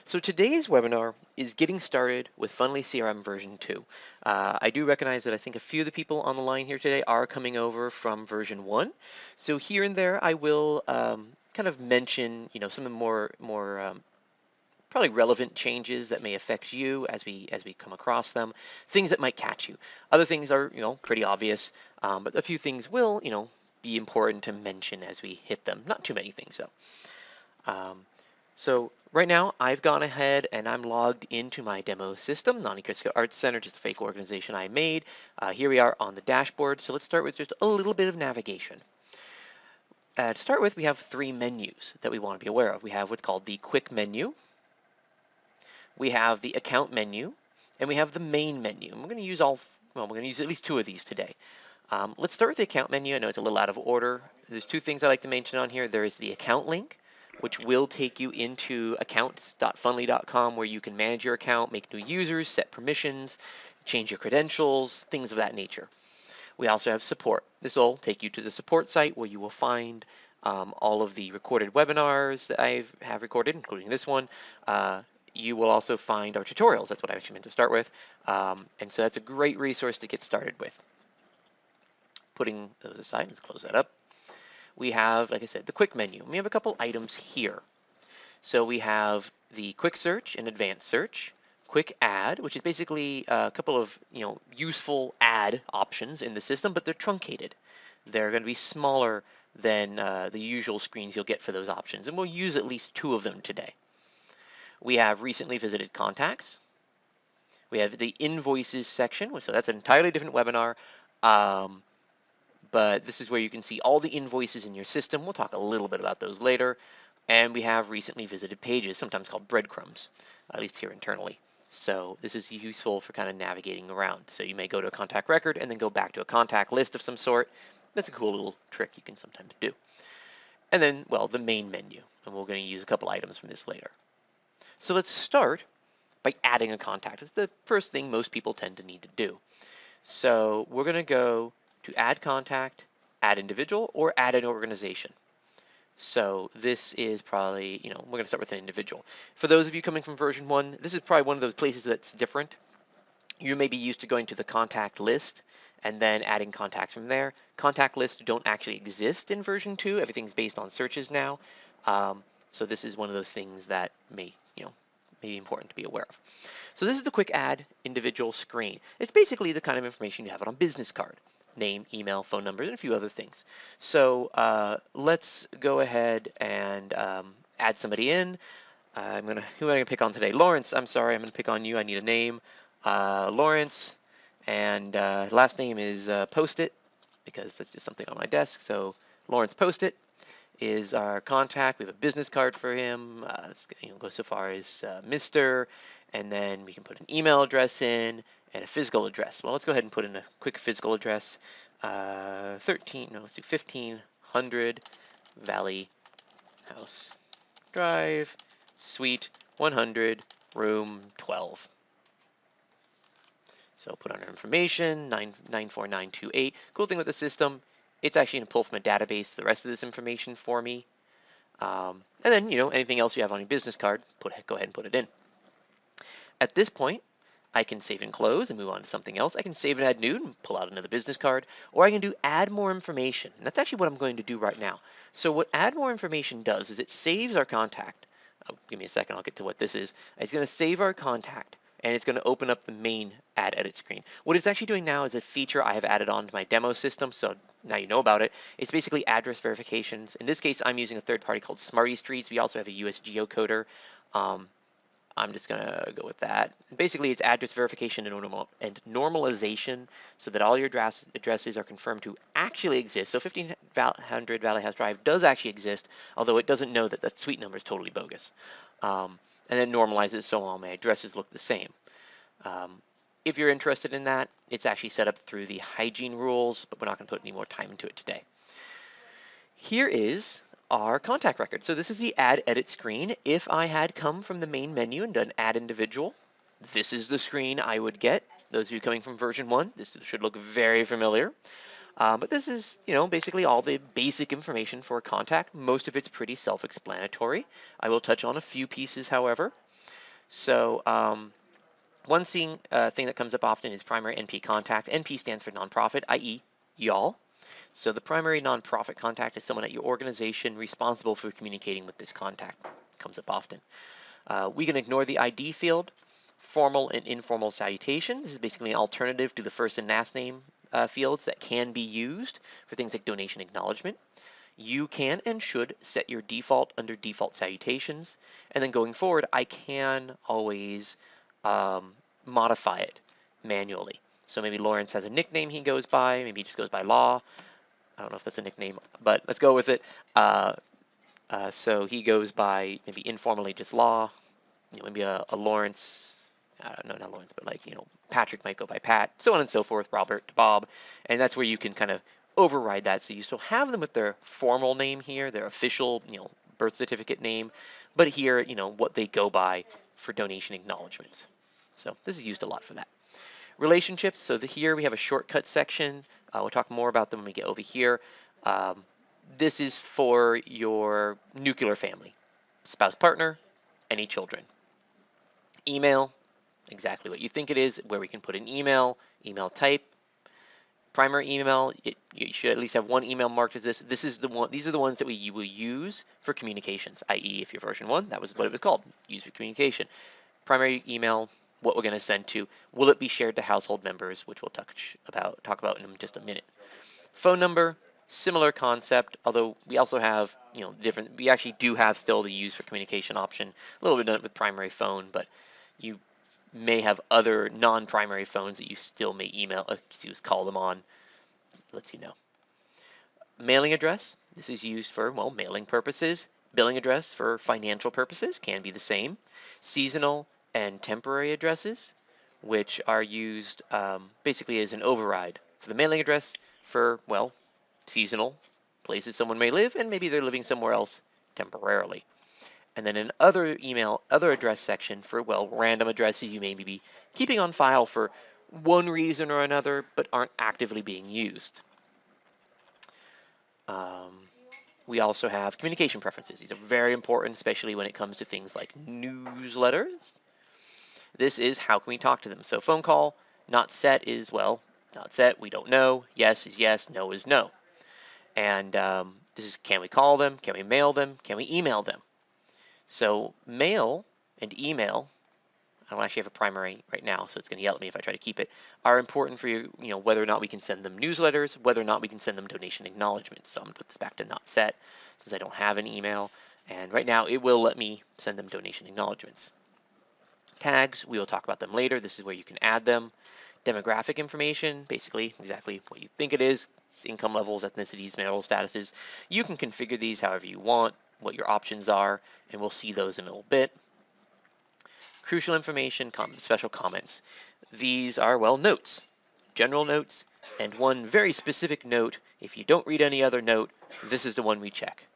So today's webinar is getting started with Funnily CRM version 2. I do recognize that I think a few of the people on the line here today are coming over from version 1. So here and there I will kind of mention, some of the more probably relevant changes that may affect you as we come across them, things that might catch you. Other things are, pretty obvious, but a few things will, be important to mention as we hit them. Not too many things though. So right now I've gone ahead and I'm logged into my demo system, Nanikiska Arts Center, just a fake organization I made. Here we are on the dashboard. So let's start with just a little bit of navigation. To start with, we have three menus that we want to be aware of. We have what's called the quick menu, we have the account menu, and we have the main menu. And we're going to use we're going to use at least two of these today. Let's start with the account menu. I know it's a little out of order. There's two things I like to mention on here. There is the account link, which will take you into accounts.funnily.com where you can manage your account, make new users, set permissions, change your credentials, things of that nature. We also have support. This will take you to the support site where you will find all of the recorded webinars that I have recorded, including this one. You will also find our tutorials. That's what I actually meant to start with. And so that's a great resource to get started with. Putting those aside, let's close that up. We have, like I said, the quick menu. We have a couple items here. So we have the quick search and advanced search, quick add, which is basically a couple of useful add options in the system, but they're truncated. They're going to be smaller than the usual screens you'll get for those options, and we'll use at least two of them today. We have recently visited contacts. We have the invoices section, so that's an entirely different webinar. But this is where you can see all the invoices in your system. We'll talk a little bit about those later. And we have recently visited pages, sometimes called breadcrumbs, at least here internally. So this is useful for kind of navigating around. So you may go to a contact record and then go back to a contact list of some sort. That's a cool little trick you can sometimes do. And then, well, the main menu. And we're going to use a couple items from this later. So let's start by adding a contact. It's the first thing most people tend to need to do. So we're going to go to add contact, add individual, or add an organization. So this is probably, we're going to start with an individual. For those of you coming from version 1, this is probably one of those places that's different. You may be used to going to the contact list and then adding contacts from there. Contact lists don't actually exist in version 2. Everything's based on searches now. So this is one of those things that may be important to be aware of. So this is the quick add individual screen. It's basically the kind of information you have on a business card. Name, email, phone numbers, and a few other things. So let's go ahead and add somebody in. Who am I gonna pick on today? Lawrence, I'm sorry, I'm gonna pick on you. I need a name. Lawrence, and last name is Post-it, because that's just something on my desk. So Lawrence Post-it is our contact. We have a business card for him. Let's go so far as Mr. And then we can put an email address in and a physical address. Well, let's go ahead and put in a quick physical address. Let's do 1500 Valley House Drive, Suite 100, Room 12. So put on our information, 94928. Cool thing with the system, it's actually going to pull from a database the rest of this information for me. And then, anything else you have on your business card, go ahead and put it in. At this point, I can save and close and move on to something else. I can save and add new and pull out another business card, or I can do add more information. And that's actually what I'm going to do right now. So what add more information does is it saves our contact. Oh, give me a second, I'll get to what this is. It's going to save our contact, and it's going to open up the main add edit screen. What it's actually doing now is a feature I have added on to my demo system, so now you know about it. It's basically address verifications. In this case, I'm using a third party called Smarty Streets. We also have a US geocoder. I'm just going to go with that. Basically, it's address verification and normalization so that all your addresses are confirmed to actually exist. So 1500 Valley House Drive does actually exist, although it doesn't know that the suite number is totally bogus. And then normalizes so all my addresses look the same. If you're interested in that, it's actually set up through the hygiene rules, but we're not going to put any more time into it today. Here is our contact record. So this is the add edit screen. If I had come from the main menu and done add individual, this is the screen I would get. Those of you coming from version 1, this should look very familiar. But this is, basically all the basic information for a contact. Most of it's pretty self-explanatory. I will touch on a few pieces, however. So one thing that comes up often is primary NP contact. NP stands for nonprofit, i.e. y'all. So the primary nonprofit contact is someone at your organization responsible for communicating with this contact. It comes up often. We can ignore the ID field. Formal and informal salutation. This is basically an alternative to the first and last name fields that can be used for things like donation acknowledgement. You can and should set your default under default salutations, and then going forward, I can always modify it manually. So maybe Lawrence has a nickname he goes by, maybe he just goes by Law. I don't know if that's a nickname, but let's go with it. So he goes by maybe informally just Law. Maybe a Lawrence, no, not Lawrence, but like, Patrick might go by Pat, so on and so forth, Robert to Bob. And that's where you can kind of override that. So you still have them with their formal name here, their official, birth certificate name, but here, what they go by for donation acknowledgments. So this is used a lot for that. Relationships, so here we have a shortcut section. We'll talk more about them when we get over here. This is for your nuclear family, spouse, partner, any children. Email, exactly what you think it is, where we can put an email type. Primary email, you should at least have one email marked as this. These are the ones that we will use for communications, i.e. if you're version 1, that was what it was called, used for communication. Primary email, what we're going to send to. Will it be shared to household members, which we'll talk about in just a minute. Phone number, similar concept, although we also have, we actually do have still the use for communication option, a little bit done with primary phone, but you may have other non-primary phones that you still may call them on. Lets you know. Mailing address, this is used for, mailing purposes. Billing address for financial purposes can be the same. Seasonal and temporary addresses, which are used basically as an override for the mailing address for, seasonal places someone may live, and maybe they're living somewhere else temporarily. And then an other address section for, random addresses you may be keeping on file for one reason or another, but aren't actively being used. We also have communication preferences. These are very important, especially when it comes to things like newsletters. This is how can we talk to them. So phone call, not set is, not set, we don't know. Yes is yes, no is no. And this is, can we call them? Can we mail them? Can we email them? So mail and email, I don't actually have a primary right now, so it's going to yell at me if I try to keep it, are important for you, whether or not we can send them newsletters, whether or not we can send them donation acknowledgments. So I'm going to put this back to not set since I don't have an email. And right now it will let me send them donation acknowledgments. Tags, we will talk about them later. This is where you can add them. Demographic information, basically exactly what you think it is. It's income levels, ethnicities, marital statuses. You can configure these however you want, what your options are, and we'll see those in a little bit. Crucial information, special comments. These are, notes, general notes, and one very specific note. If you don't read any other note, this is the one we check.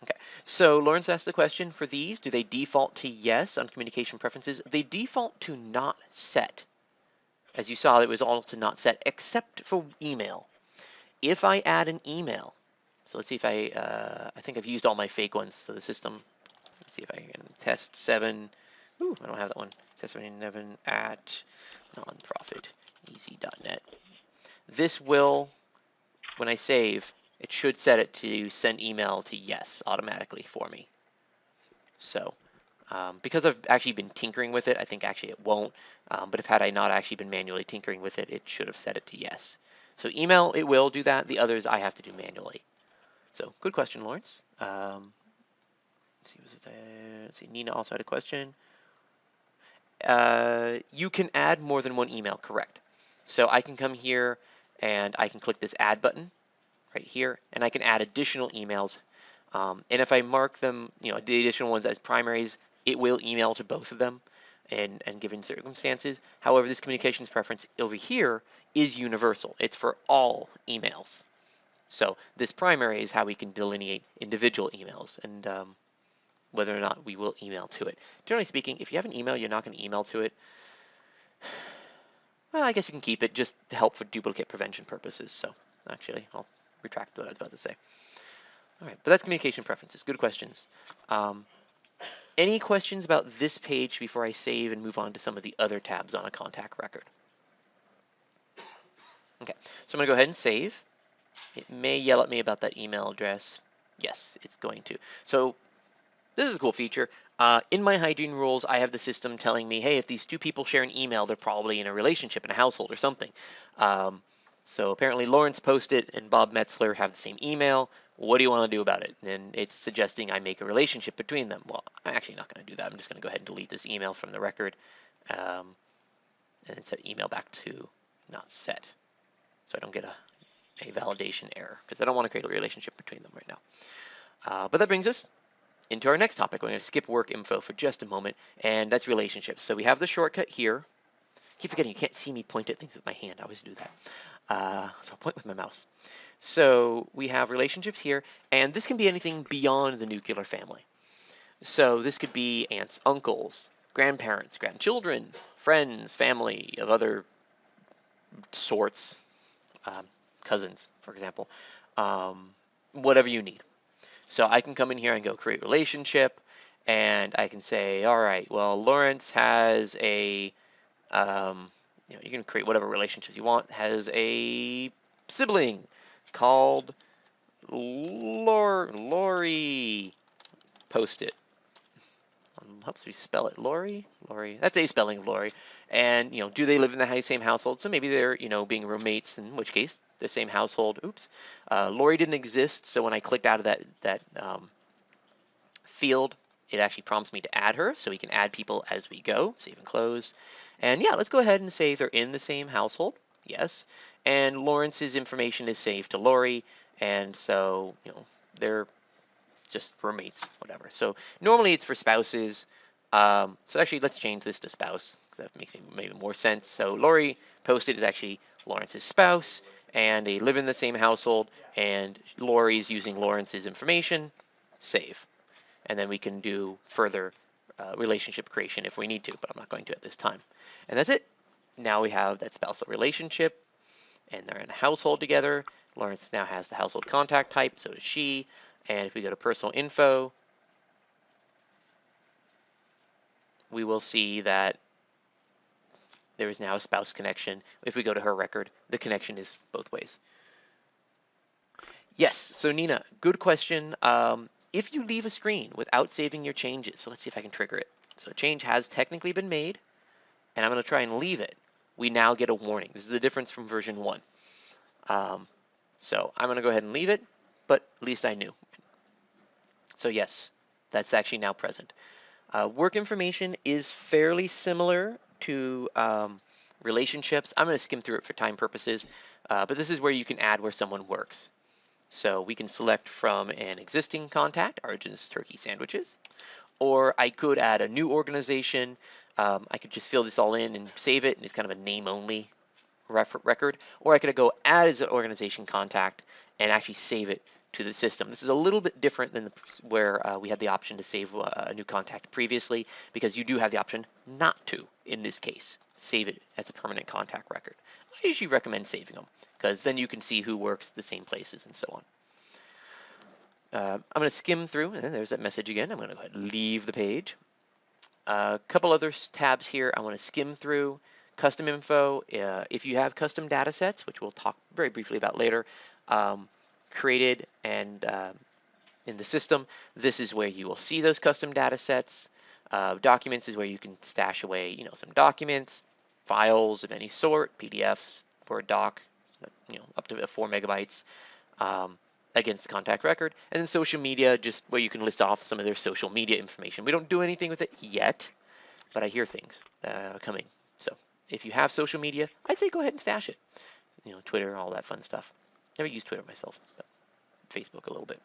Okay, so Lawrence asked the question for these, do they default to yes on communication preferences? They default to not set. As you saw, it was all to not set, except for email. If I add an email, so let's see if I think I've used all my fake ones, so the system, let's see if I can test 7, ooh, I don't have that one, test 7 at nonprofiteasy.net. This will, when I save, it should set it to send email to yes automatically for me. So because I've actually been tinkering with it, I think actually it won't. But if had I not actually been manually tinkering with it, it should have set it to yes. So email, it will do that. The others I have to do manually. So good question, Lawrence. Let's see, Nina also had a question. You can add more than one email, correct. So I can come here and I can click this add button right here, and I can add additional emails. And if I mark them, the additional ones as primaries, it will email to both of them and given circumstances. However, this communications preference over here is universal. It's for all emails. So this primary is how we can delineate individual emails and whether or not we will email to it. Generally speaking, if you have an email, you're not going to email to it. Well, I guess you can keep it just to help for duplicate prevention purposes. So actually, I'll retract what I was about to say. All right, but that's communication preferences. Good questions. Any questions about this page before I save and move on to some of the other tabs on a contact record? Okay, so I'm going to go ahead and save. It may yell at me about that email address. Yes, it's going to. So this is a cool feature. In my hygiene rules, I have the system telling me, hey, if these two people share an email, they're probably in a relationship, in a household or something. So apparently Lawrence Postit and Bob Metzler have the same email. What do you want to do about it? And it's suggesting I make a relationship between them. Well, I'm actually not going to do that. I'm just going to go ahead and delete this email from the record and set email back to not set, so I don't get a validation error, because I don't want to create a relationship between them right now. But that brings us into our next topic. We're going to skip work info for just a moment, and that's relationships. So we have the shortcut here. Keep forgetting you can't see me point at things with my hand. I always do that. So I'll point with my mouse. So we have relationships here, and this can be anything beyond the nuclear family. So this could be aunts, uncles, grandparents, grandchildren, friends, family of other sorts, cousins, for example, whatever you need. So I can come in here and go create relationship, and I can say, all right, well, Lawrence has a, you can create whatever relationships you want, has a sibling called Lori. Post-it. Helps me spell it. Lori. That's a spelling of Lori. And do they live in the same household? So maybe they're being roommates, in which case the same household. Oops. Lori didn't exist, so when I clicked out of that field, it actually prompts me to add her, so we can add people as we go. Save and close. And yeah, let's go ahead and say they're in the same household. Yes. And Lawrence's information is saved to Lori, and so they're just roommates, whatever. So normally it's for spouses. So actually, let's change this to spouse, because that makes maybe more sense. So Lori Postit is actually Lawrence's spouse, and they live in the same household, and Lori's using Lawrence's information. Save. And then we can do further relationship creation if we need to, but I'm not going to at this time. And that's it. Now we have that spousal relationship, and they're in a household together. Lawrence now has the household contact type, so does she. And if we go to personal info, we will see that there is now a spouse connection. If we go to her record, the connection is both ways. Yes, so Nina, good question. If you leave a screen without saving your changes, so let's see if I can trigger it. So a change has technically been made, and I'm going to try and leave it. We now get a warning. This is the difference from version 1. So I'm going to go ahead and leave it, but at least I knew. So yes, that's actually now present. Work information is fairly similar to relationships. I'm going to skim through it for time purposes, but this is where you can add where someone works. So we can select from an existing contact, Arjun's Turkey Sandwiches, or I could add a new organization. I could just fill this all in and save it, and it's kind of a name-only record, or I could go add as an organization contact and actually save it to the system. This is a little bit different than where we had the option to save a new contact previously, because you do have the option not to, in this case, save it as a permanent contact record. I usually recommend saving them, because then you can see who works the same places and so on. I'm going to skim through, and there's that message again. I'm going to go ahead and leave the page. A couple other tabs here I want to skim through. Custom info, if you have custom data sets, which we'll talk very briefly about later, created and in the system, this is where you will see those custom data sets. Documents is where you can stash away, some documents, files of any sort, PDFs, Word doc, up to 4 megabytes against the contact record. And then social media, just where you can list off some of their social media information. We don't do anything with it yet, but I hear things coming. So if you have social media, I'd say go ahead and stash it. Twitter, all that fun stuff. Never used Twitter myself, but Facebook a little bit.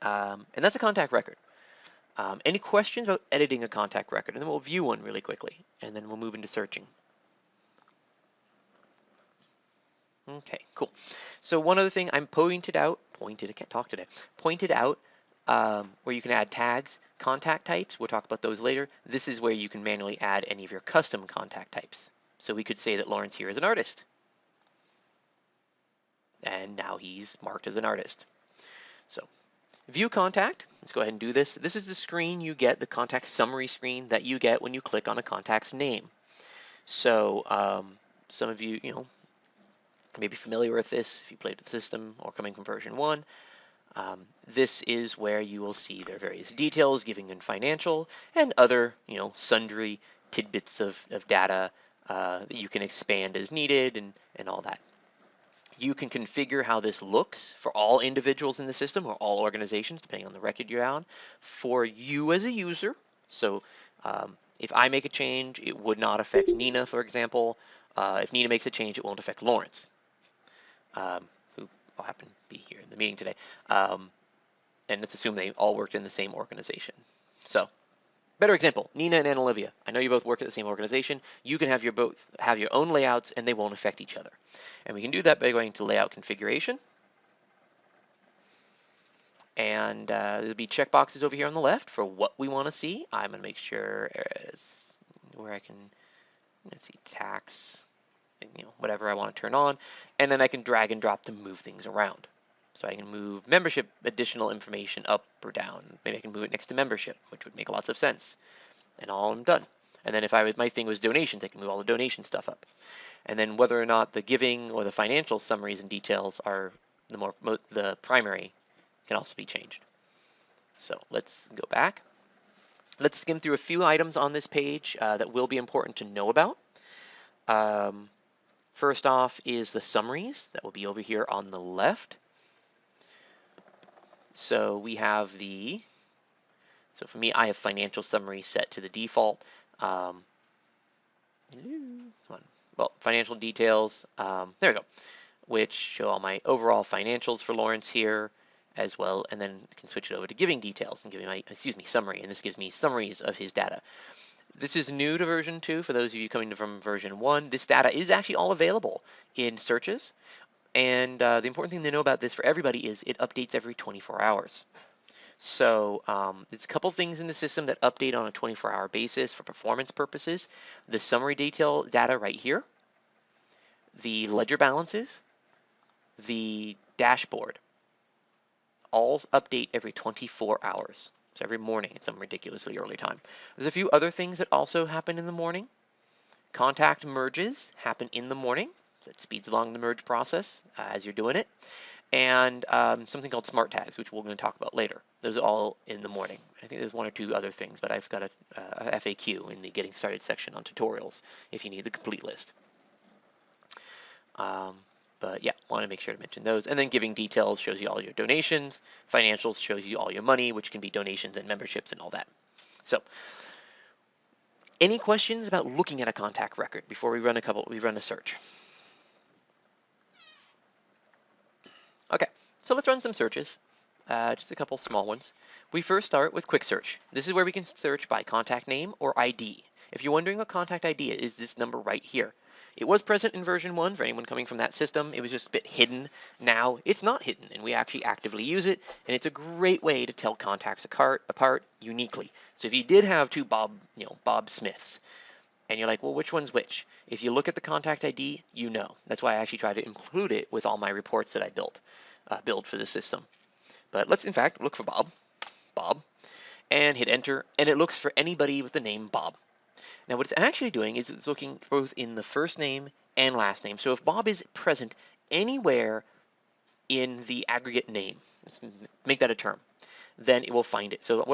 And that's a contact record. Any questions about editing a contact record? And then we'll view one really quickly, and then we'll move into searching. Okay, cool. So one other thing I'm pointed out, I can't talk today, pointed out where you can add tags, contact types, we'll talk about those later. This is where you can manually add any of your custom contact types. So we could say that Lawrence here is an artist. And now he's marked as an artist. So View contact, let's go ahead and do this. This is the screen you get, the contact summary screen that you get when you click on a contact's name. So some of you, may be familiar with this if you played the system or coming from version 1. This is where you will see their various details, giving and financial, and other, sundry tidbits of data that you can expand as needed and all that. You can configure how this looks for all individuals in the system or all organizations, depending on the record you're on, for you as a user. So if I make a change, it would not affect Nina, for example. If Nina makes a change, it won't affect Lawrence, who will happen to be here in the meeting today. And let's assume they all worked in the same organization. So, better example, Nina and Anna Olivia. I know you both work at the same organization. You can have both have your own layouts and they won't affect each other. And we can do that by going to layout configuration. And there'll be checkboxes over here on the left for what we want to see. I'm going to make sure where I can, let's see, tax, and, whatever I want to turn on. And then I can drag and drop to move things around. So I can move membership additional information up or down. Maybe I can move it next to membership, which would make lots of sense. And all I'm done. And then if my thing was donations, I can move all the donation stuff up. And then whether or not the giving or the financial summaries and details are the primary can also be changed. So let's go back. Let's skim through a few items on this page that will be important to know about. First off is the summaries that will be over here on the left. So we have so for me, I have financial summary set to the default. Well, financial details, there we go, which show all my overall financials for Lawrence here as well, and then I can switch it over to giving details and giving summary, and this gives me summaries of his data. This is new to version 2. For those of you coming from version 1, this data is actually all available in searches. And the important thing to know about this for everybody is it updates every 24 hours. So there's a couple things in the system that update on a 24-hour basis for performance purposes. The summary detail data right here, the ledger balances, the dashboard, all update every 24 hours. So every morning at some ridiculously early time. There's a few other things that also happen in the morning. Contact merges happen in the morning. So it speeds along the merge process as you're doing it. And something called smart tags, which we're going to talk about later. Those are all in the morning. I think there's one or two other things, but I've got a FAQ in the Getting Started section on tutorials if you need the complete list. But yeah, want to make sure to mention those. And then giving details shows you all your donations. Financials shows you all your money, which can be donations and memberships and all that. So any questions about looking at a contact record before we run a search? Okay, so let's run some searches, just a couple small ones. We first start with quick search. This is where we can search by contact name or ID. If you're wondering what contact ID is this number right here. It was present in version 1 for anyone coming from that system. It was just a bit hidden. Now it's not hidden, and we actually actively use it, and it's a great way to tell contacts apart uniquely. So if you did have two Bob Smiths, and you're like, well, which one's which? If you look at the contact ID, you know. That's why I actually try to include it with all my reports that I build for the system. But let's, in fact, look for Bob, and hit enter, and it looks for anybody with the name Bob. Now, what it's actually doing is it's looking both in the first name and last name. So if Bob is present anywhere in the aggregate name, let's make that a term, then it will find it. So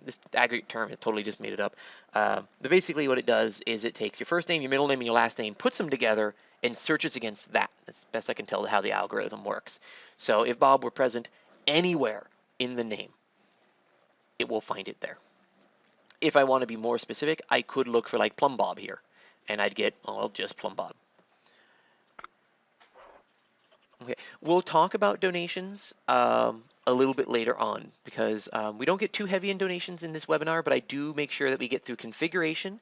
this aggregate term, it totally just made it up. But basically what it does is it takes your first name, your middle name, and your last name, puts them together, and searches against that. That's best I can tell how the algorithm works. So if Bob were present anywhere in the name, it will find it there. If I want to be more specific, I could look for like Plum Bob here, and I'd get, just Plum Bob. Okay, we'll talk about donations a little bit later on because we don't get too heavy in donations in this webinar, but I do make sure that we get through configuration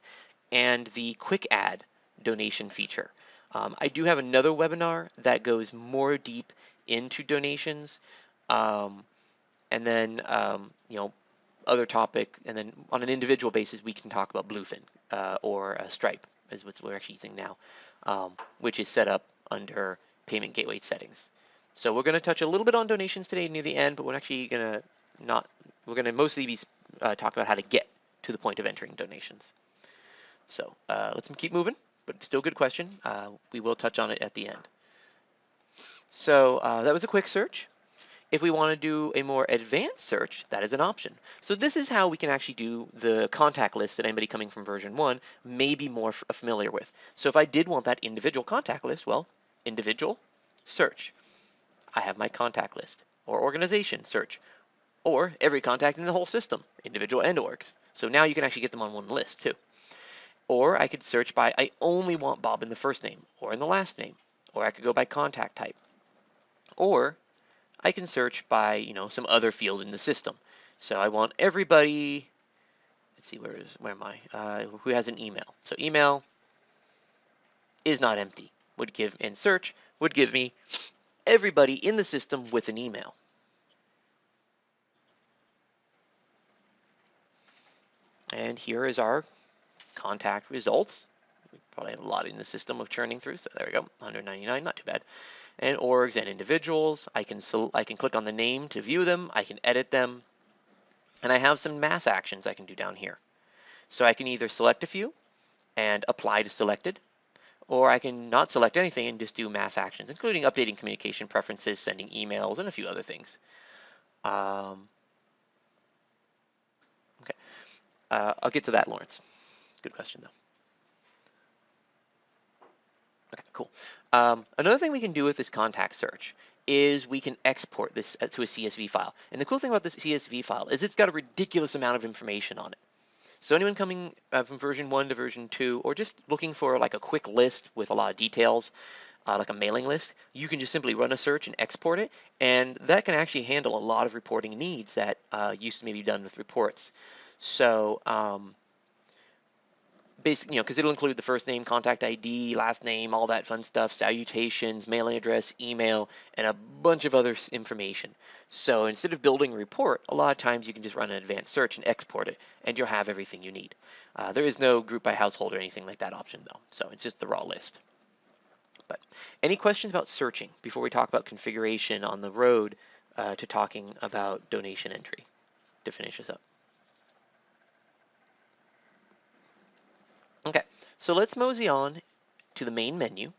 and the quick add donation feature. I do have another webinar that goes more deep into donations, and then other topic, and then on an individual basis we can talk about Bluefin or Stripe is what we're actually using now, which is set up under payment gateway settings. So we're going to touch a little bit on donations today near the end, but we're actually going to we're going to mostly be talking about how to get to the point of entering donations. So let's keep moving, but still good question. We will touch on it at the end. So that was a quick search. If we want to do a more advanced search, that is an option. So this is how we can actually do the contact list that anybody coming from version 1 may be more familiar with. So if I did want that individual contact list, well, individual, search. I have my contact list. Or organization, search. Or every contact in the whole system, individual and orgs. So now you can actually get them on one list too. Or I could search by, I only want Bob in the first name or in the last name. Or I could go by contact type. Or I can search by, you know, some other field in the system. So I want everybody, let's see, where am I? Who has an email. So email is not empty. Would give, and search would give me everybody in the system with an email. And here is our contact results. We probably have a lot in the system of churning through, so there we go, 199, not too bad. And orgs and individuals, I can click on the name to view them, I can edit them, and I have some mass actions I can do down here. So I can either select a few and apply to selected, or I can not select anything and just do mass actions, including updating communication preferences, sending emails, and a few other things. Okay, I'll get to that, Lawrence. Good question, though. Okay, cool. Another thing we can do with this contact search is we can export this to a CSV file. And the cool thing about this CSV file is it's got a ridiculous amount of information on it. So anyone coming from version 1 to version 2, or just looking for like a quick list with a lot of details, like a mailing list, you can just simply run a search and export it, and that can actually handle a lot of reporting needs that used to maybe be done with reports. So basically, you know, because it'll include the first name, contact ID, last name, all that fun stuff, salutations, mailing address, email, and a bunch of other information. So instead of building a report, a lot of times you can just run an advanced search and export it, and you'll have everything you need. There is no group by household or anything like that option, though, so it's just the raw list. But any questions about searching before we talk about configuration on the road to talking about donation entry to finish this up? Okay, so let's mosey on to the main menu.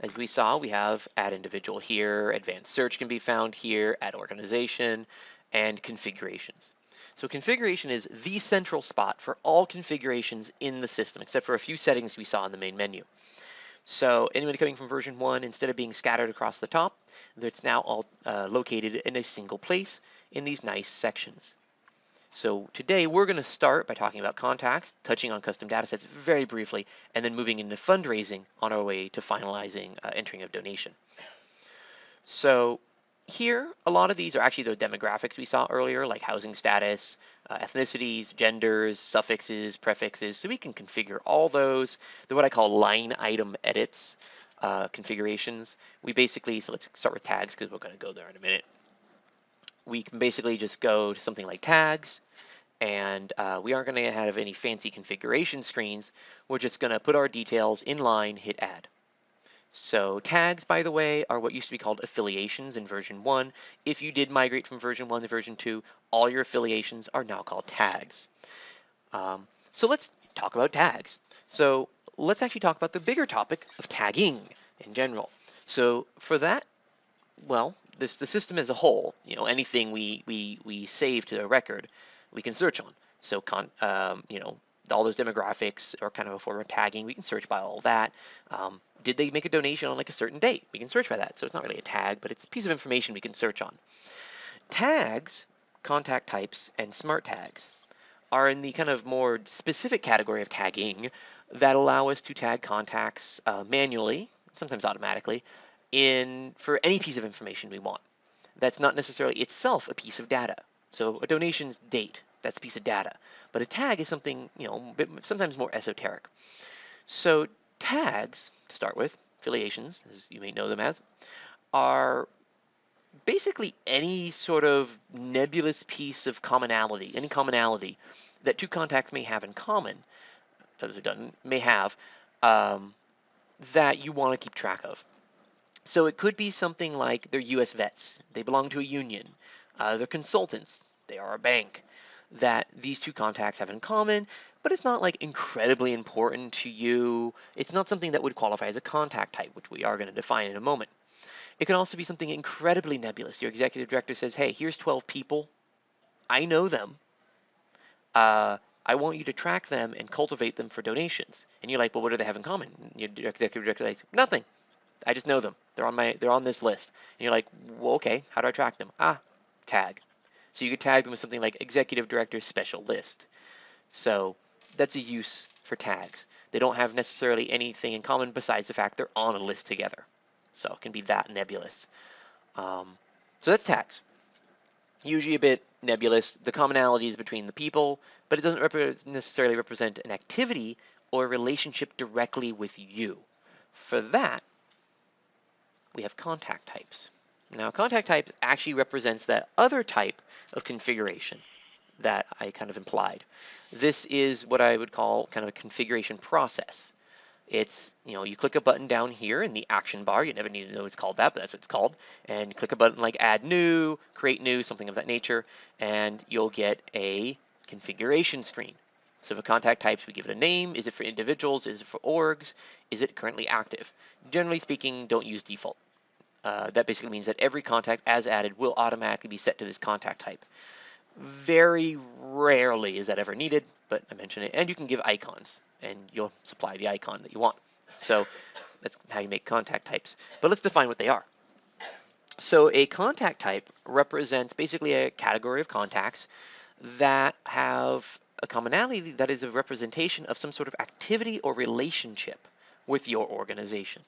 As we saw, we have add individual here, advanced search can be found here, add organization, and configurations. So configuration is the central spot for all configurations in the system, except for a few settings we saw in the main menu. So anybody coming from version 1, instead of being scattered across the top, it's now all located in a single place in these nice sections. So today we're going to start by talking about contacts, touching on custom datasets very briefly, and then moving into fundraising on our way to finalizing entering of donation. So here, a lot of these are actually the demographics we saw earlier, like housing status, ethnicities, genders, suffixes, prefixes. So we can configure all those. They're what I call line item edits configurations. We basically, so let's start with tags because we're going to go there in a minute. We can basically just go to something like tags, and we aren't going to have any fancy configuration screens. We're just going to put our details in line, hit add. So tags, by the way, are what used to be called affiliations in version 1. If you did migrate from version 1 to version 2, all your affiliations are now called tags. So let's talk about tags. So let's actually talk about the bigger topic of tagging in general. So for that, well, the system as a whole, you know, anything we save to a record, we can search on. So, you know, all those demographics are kind of a form of tagging. We can search by all that. Did they make a donation on like a certain date? We can search by that. So it's not really a tag, but it's a piece of information we can search on. Tags, contact types, and smart tags are in the kind of more specific category of tagging that allow us to tag contacts manually, sometimes automatically, for any piece of information we want. That's not necessarily itself a piece of data. So a donation's date, that's a piece of data. But a tag is something, you know, sometimes more esoteric. So tags, to start with, affiliations, as you may know them as, are basically any sort of nebulous piece of commonality, any commonality that two contacts may have in common, those who don't may have, that you want to keep track of. So it could be something like they're U.S. vets, they belong to a union, they're consultants, they are a bank, that these two contacts have in common, but it's not like incredibly important to you. It's not something that would qualify as a contact type, which we are going to define in a moment. It can also be something incredibly nebulous. Your executive director says, hey, here's 12 people. I know them. I want you to track them and cultivate them for donations. And you're like, well, what do they have in common? And your executive director says, nothing. I just know them. They're on this list. And you're like, well, okay, how do I track them? Tag. So you could tag them with something like executive director special list. So that's a use for tags. They don't have necessarily anything in common besides the fact they're on a list together. So it can be that nebulous. So that's tags. Usually a bit nebulous. The commonality is between the people, but it doesn't necessarily represent an activity or a relationship directly with you. For that, we have contact types. Now, contact type actually represents that other type of configuration that I kind of implied. This is what I would call kind of a configuration process. It's, you click a button down here in the action bar. You never need to know it's called that, but that's what it's called. And click a button like add new, create new, something of that nature, and you'll get a configuration screen. So for contact types, we give it a name. Is it for individuals? Is it for orgs? Is it currently active? Generally speaking, don't use default. That basically means that every contact as added will automatically be set to this contact type. Very rarely is that ever needed, but I mention it. And you can give icons, and you'll supply the icon that you want. So that's how you make contact types. But let's define what they are. So a contact type represents basically a category of contacts that have a commonality that is a representation of some sort of activity or relationship with your organization.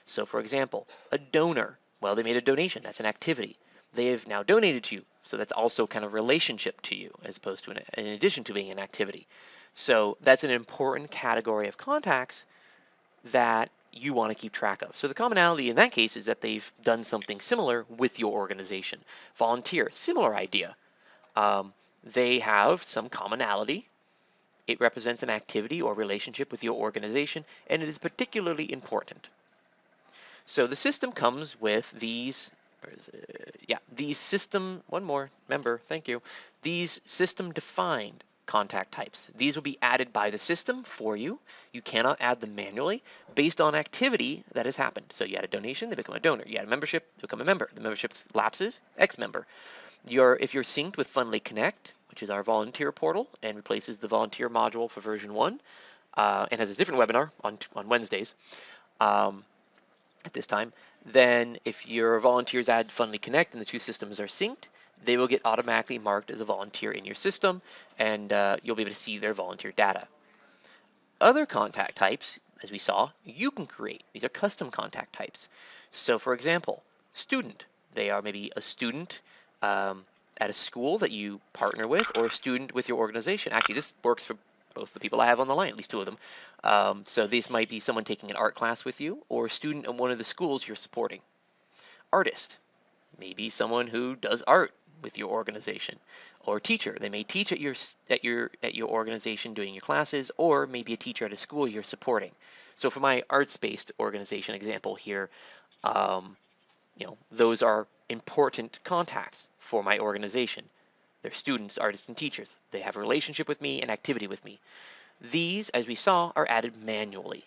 So for example, a donor, well, they made a donation, that's an activity. They have now donated to you, so that's also kind of relationship to you as opposed to in addition to being an activity. So that's an important category of contacts that you want to keep track of. So the commonality in that case is that they've done something similar with your organization. Volunteer, similar idea. They have some commonality. It represents an activity or relationship with your organization, and it is particularly important. So the system comes with these, these system, one more, member, thank you. These system defined contact types. These will be added by the system for you. You cannot add them manually based on activity that has happened. So you add a donation, they become a donor. You add a membership, they become a member. The membership lapses, ex-member. If you're synced with Fundly Connect, which is our volunteer portal and replaces the volunteer module for version 1, and has a different webinar on Wednesdays, at this time, then if your volunteers add Fundly Connect and the two systems are synced, they will get automatically marked as a volunteer in your system, and you'll be able to see their volunteer data. Other contact types, as we saw, you can create. These are custom contact types. So for example, student. They are maybe a student at a school that you partner with, or a student with your organization. Actually, this works for both the people I have on the line, at least two of them. So this might be someone taking an art class with you, or a student in one of the schools you're supporting. Artist, maybe someone who does art with your organization, or teacher. They may teach at your organization doing your classes, or maybe a teacher at a school you're supporting. So for my arts-based organization example here, those are important contacts for my organization. They're students, artists, and teachers. They have a relationship with me and activity with me. These, as we saw, are added manually.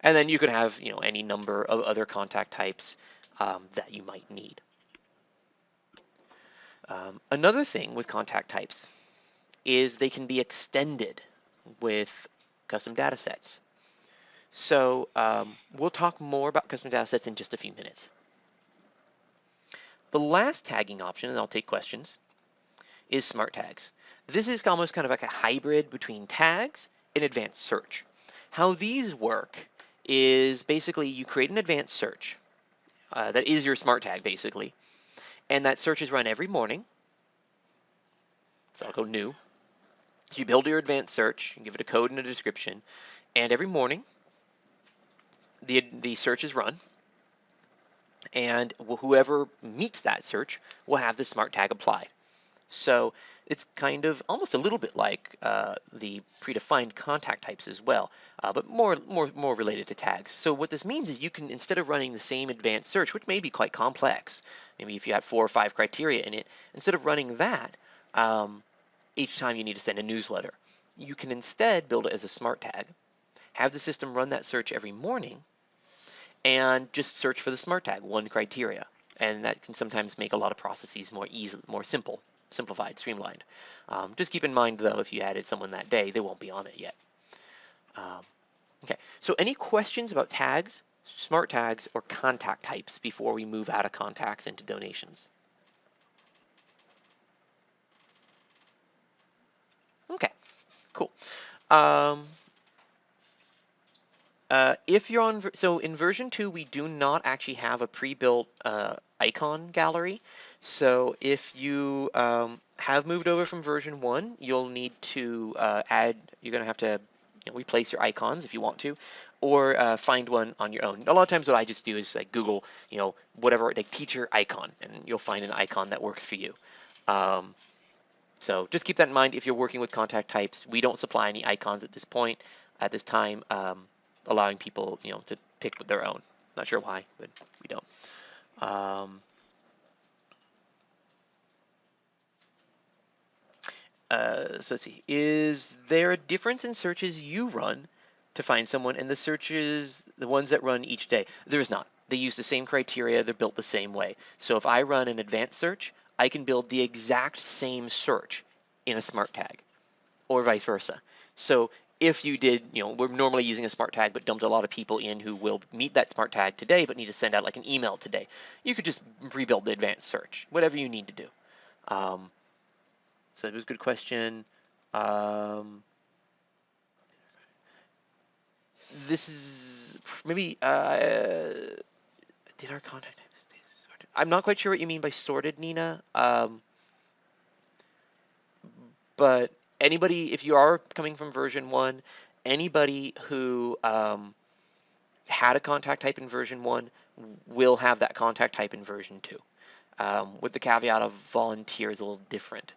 And then you could have, any number of other contact types that you might need. Another thing with contact types is they can be extended with custom data sets. So we'll talk more about custom data sets in just a few minutes. The last tagging option, and I'll take questions, is smart tags. This is almost kind of like a hybrid between tags and advanced search. How these work is basically you create an advanced search that is your smart tag basically, and that search is run every morning. So I'll go new. So you build your advanced search, you give it a code and a description, and every morning the search is run, and whoever meets that search will have the smart tag applied. So it's kind of almost a little bit like the predefined contact types as well, but more related to tags. So what this means is you can, instead of running the same advanced search, which may be quite complex, maybe if you had 4 or 5 criteria in it, instead of running that each time you need to send a newsletter, you can instead build it as a smart tag, have the system run that search every morning, and just search for the smart tag, one criteria. And that can sometimes make a lot of processes more easy, more simplified, streamlined. Just keep in mind though, if you added someone that day, they won't be on it yet. Okay, so any questions about tags, smart tags, or contact types before we move out of contacts into donations? Okay, cool. If you're on, so in version 2, we do not actually have a pre-built icon gallery. So if you have moved over from version 1, you'll need to you're going to have to replace your icons if you want to, or find one on your own. A lot of times what I just do is like Google, whatever, like teacher icon, and you'll find an icon that works for you. So just keep that in mind if you're working with contact types. We don't supply any icons at this point, at this time, allowing people, to pick their own. Not sure why, but we don't. So let's see. Is there a difference in searches you run to find someone and the searches, the ones that run each day? There is not. They use the same criteria. They're built the same way. So if I run an advanced search, I can build the exact same search in a smart tag, or vice versa. So if you did, we're normally using a smart tag, but dumped a lot of people in who will meet that smart tag today, but need to send out like an email today. You could just rebuild the advanced search, whatever you need to do. So it was a good question. This is maybe, did our contact types stay sorted? I'm not quite sure what you mean by sorted, Nina. But anybody, if you are coming from version 1, anybody who had a contact type in version 1 will have that contact type in version 2. With the caveat of volunteer is a little different.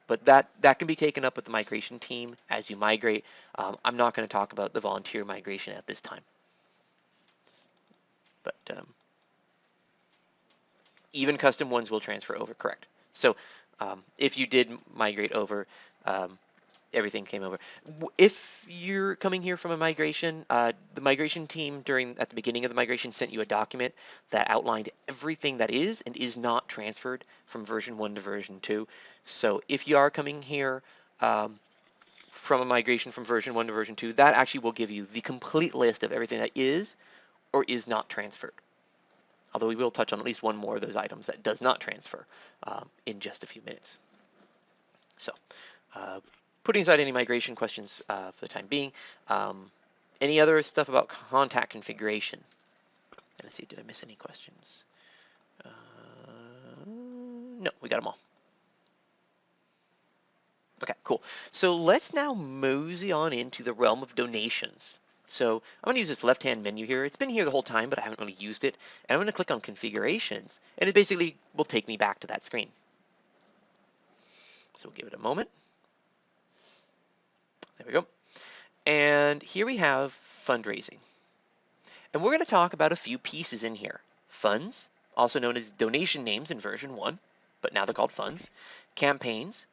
But that can be taken up with the migration team as you migrate. I'm not going to talk about the volunteer migration at this time. But even custom ones will transfer over, correct. So if you did migrate over, everything came over. If you're coming here from a migration, the migration team at the beginning of the migration sent you a document that outlined everything that is and is not transferred from version 1 to version 2. So if you are coming here from a migration from version 1 to version 2, that actually will give you the complete list of everything that is or is not transferred. Although we will touch on at least one more of those items that does not transfer in just a few minutes. So putting aside any migration questions for the time being, any other stuff about contact configuration? And let's see, did I miss any questions? No, we got them all. Okay, cool. So let's now mosey on into the realm of donations. So I'm going to use this left-hand menu here. It's been here the whole time, but I haven't really used it. And I'm going to click on configurations, and it basically will take me back to that screen. So we'll give it a moment. There we go. And here we have fundraising. And we're going to talk about a few pieces in here. Funds, also known as donation names in version 1, but now they're called funds, campaigns,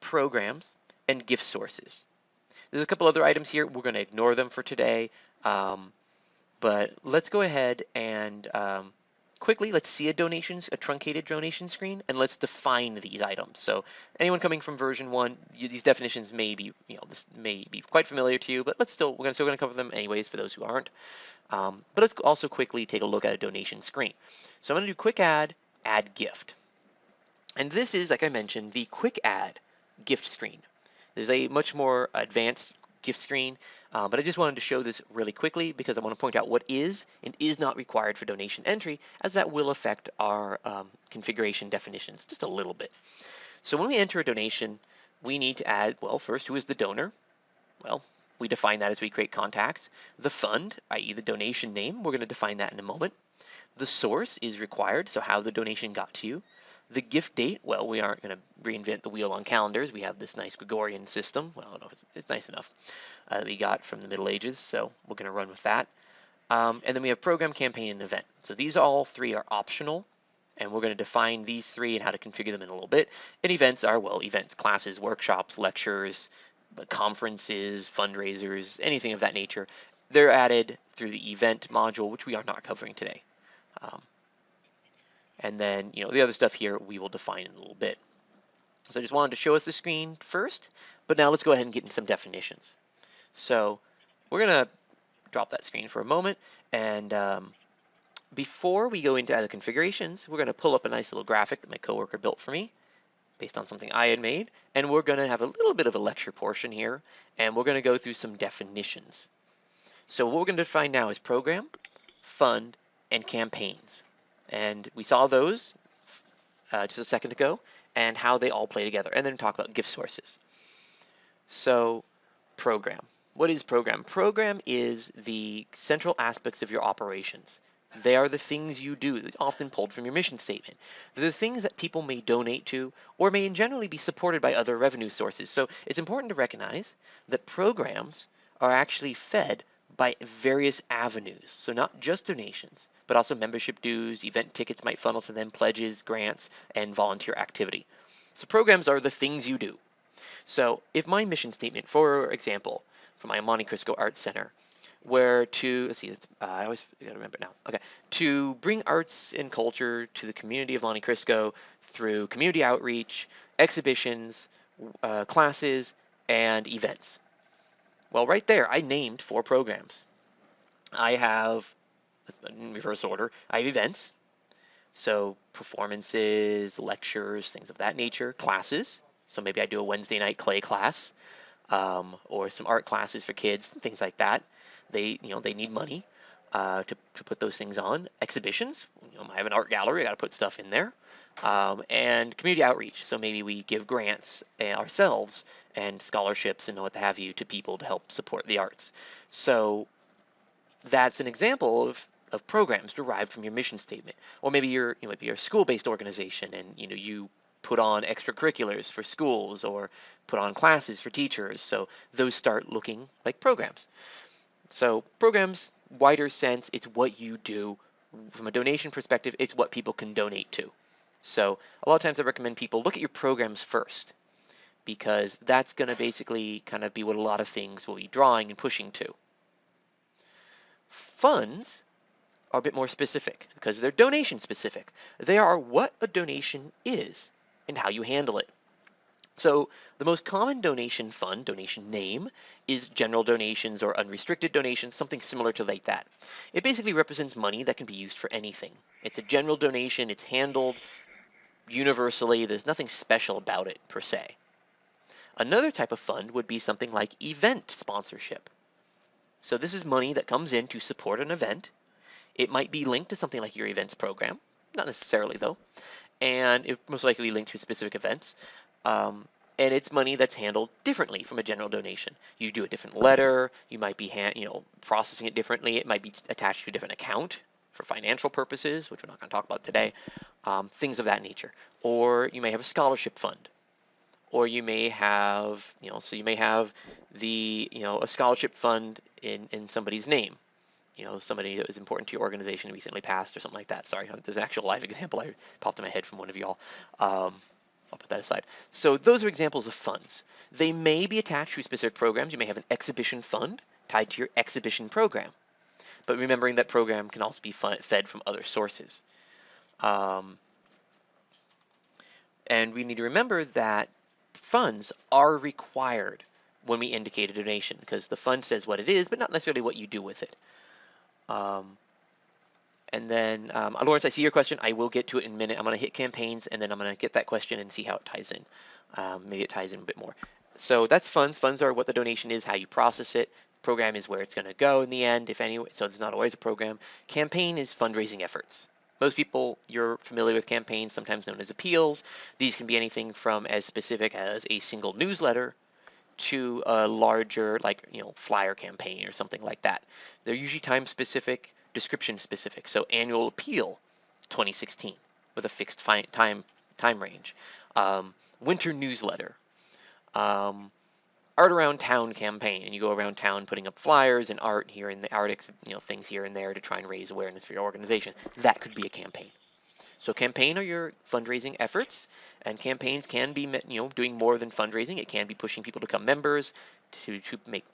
programs, and gift sources. There's a couple other items here. We're going to ignore them for today. But let's go ahead and quickly, let's see a truncated donation screen, and let's define these items. So anyone coming from version 1, these definitions may be, this may be quite familiar to you, but we're still going to cover them anyways for those who aren't. But let's also quickly take a look at a donation screen. So I'm going to do quick add gift. And this is, like I mentioned, the quick add gift screen. There's a much more advanced gift screen, but I just wanted to show this really quickly because I want to point out what is and is not required for donation entry, as that will affect our configuration definitions just a little bit. So when we enter a donation, we need to add, well, first, who is the donor? Well, we define that as we create contacts. The fund, i.e. the donation name, we're going to define that in a moment. The source is required, so how the donation got to you. The gift date, well, we aren't going to reinvent the wheel on calendars. We have this nice Gregorian system. Well, I don't know if it's nice enough that we got from the Middle Ages, so we're going to run with that. And then we have program, campaign, and event. So these all three are optional, and we're going to define these three and how to configure them in a little bit. And events are, well, events, classes, workshops, lectures, conferences, fundraisers, anything of that nature. They're added through the event module, which we are not covering today. And then, the other stuff here we will define in a little bit. So I just wanted to show us the screen first, but now let's go ahead and get into some definitions. So we're going to drop that screen for a moment, and before we go into the configurations, we're going to pull up a nice little graphic that my coworker built for me based on something I had made, and we're going to have a little bit of a lecture portion here, and we're going to go through some definitions. So what we're going to define now is program, fund, and campaigns. And we saw those just a second ago, and how they all play together, and then talk about gift sources. So program. What is program? Program is the central aspects of your operations. They are the things you do, often pulled from your mission statement. They're the things that people may donate to or may generally be supported by other revenue sources. So it's important to recognize that programs are actually fed by various avenues. So not just donations, but also membership dues, event tickets might funnel to them, pledges, grants, and volunteer activity. So programs are the things you do. So if my mission statement, for example, for my Monte Cristo Arts Center, where to, let's see, I always gotta remember now. Okay, to bring arts and culture to the community of Monte Cristo through community outreach, exhibitions, classes, and events. Well, right there, I named 4 programs. I have, in reverse order, I have events, so performances, lectures, things of that nature, classes. So maybe I do a Wednesday night clay class, or some art classes for kids, things like that. They need money to put those things on. Exhibitions, I have an art gallery, I got to put stuff in there. And community outreach, so maybe we give grants ourselves and scholarships and what have you to people to help support the arts. So that's an example of programs derived from your mission statement. Or maybe you're a school-based organization, and you put on extracurriculars for schools or put on classes for teachers. So those start looking like programs. So programs, wider sense, it's what you do. From a donation perspective, it's what people can donate to. So a lot of times I recommend people look at your programs first, because that's going to basically kind of be what a lot of things will be drawing and pushing to. Funds are a bit more specific because they're donation specific. They are what a donation is and how you handle it. So the most common donation fund, donation name, is general donations or unrestricted donations, something similar to like that. It basically represents money that can be used for anything. It's a general donation, it's handled universally, there's nothing special about it per se. Another type of fund would be something like event sponsorship. So this is money that comes in to support an event. It might be linked to something like your events program, not necessarily though, and it most likely linked to specific events. And it's money that's handled differently from a general donation. You do a different letter, you might be processing it differently, it might be attached to a different account for financial purposes, which we're not going to talk about today, things of that nature. Or you may have a scholarship fund, or you may have, so you may have a scholarship fund in somebody's name. Somebody that was important to your organization recently passed or something like that. Sorry, there's an actual live example I popped in my head from one of y'all. I'll put that aside. So those are examples of funds. They may be attached to specific programs. You may have an exhibition fund tied to your exhibition program. But remembering that program can also be fed from other sources. And we need to remember that funds are required when we indicate a donation, because the fund says what it is, but not necessarily what you do with it. And then, Lawrence, I see your question. I will get to it in a minute. I'm going to hit campaigns, and then I'm going to get that question and see how it ties in. Maybe it ties in a bit more. So that's funds. Funds are what the donation is, how you process it. Program is where it's going to go in the end, if any. So it's not always a program. Campaign is fundraising efforts. Most people, you're familiar with campaigns, sometimes known as appeals. These can be anything from as specific as a single newsletter to a larger, flyer campaign or something like that. They're usually time specific, description specific. So annual appeal 2016 with a fixed time time range, winter newsletter, um, art around town campaign, and you go around town putting up flyers and art here and the things here and there to try and raise awareness for your organization. That could be a campaign. So campaign are your fundraising efforts, and campaigns can be, doing more than fundraising. It can be pushing people to become members, to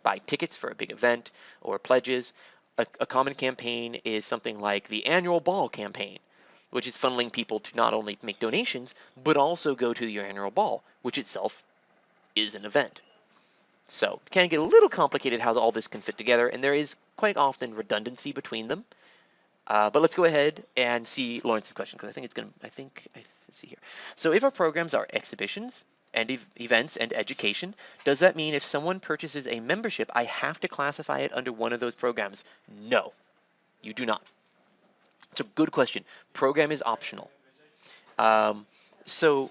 buy tickets for a big event or pledges. A common campaign is something like the annual ball campaign, which is funneling people to not only make donations, but also go to your annual ball, which itself is an event. So it can get a little complicated how all this can fit together, and there is quite often redundancy between them. But let's go ahead and see Lawrence's question, because I think let's see here. So if our programs are exhibitions and events and education, does that mean if someone purchases a membership, I have to classify it under one of those programs? No, you do not. It's a good question. Program is optional. So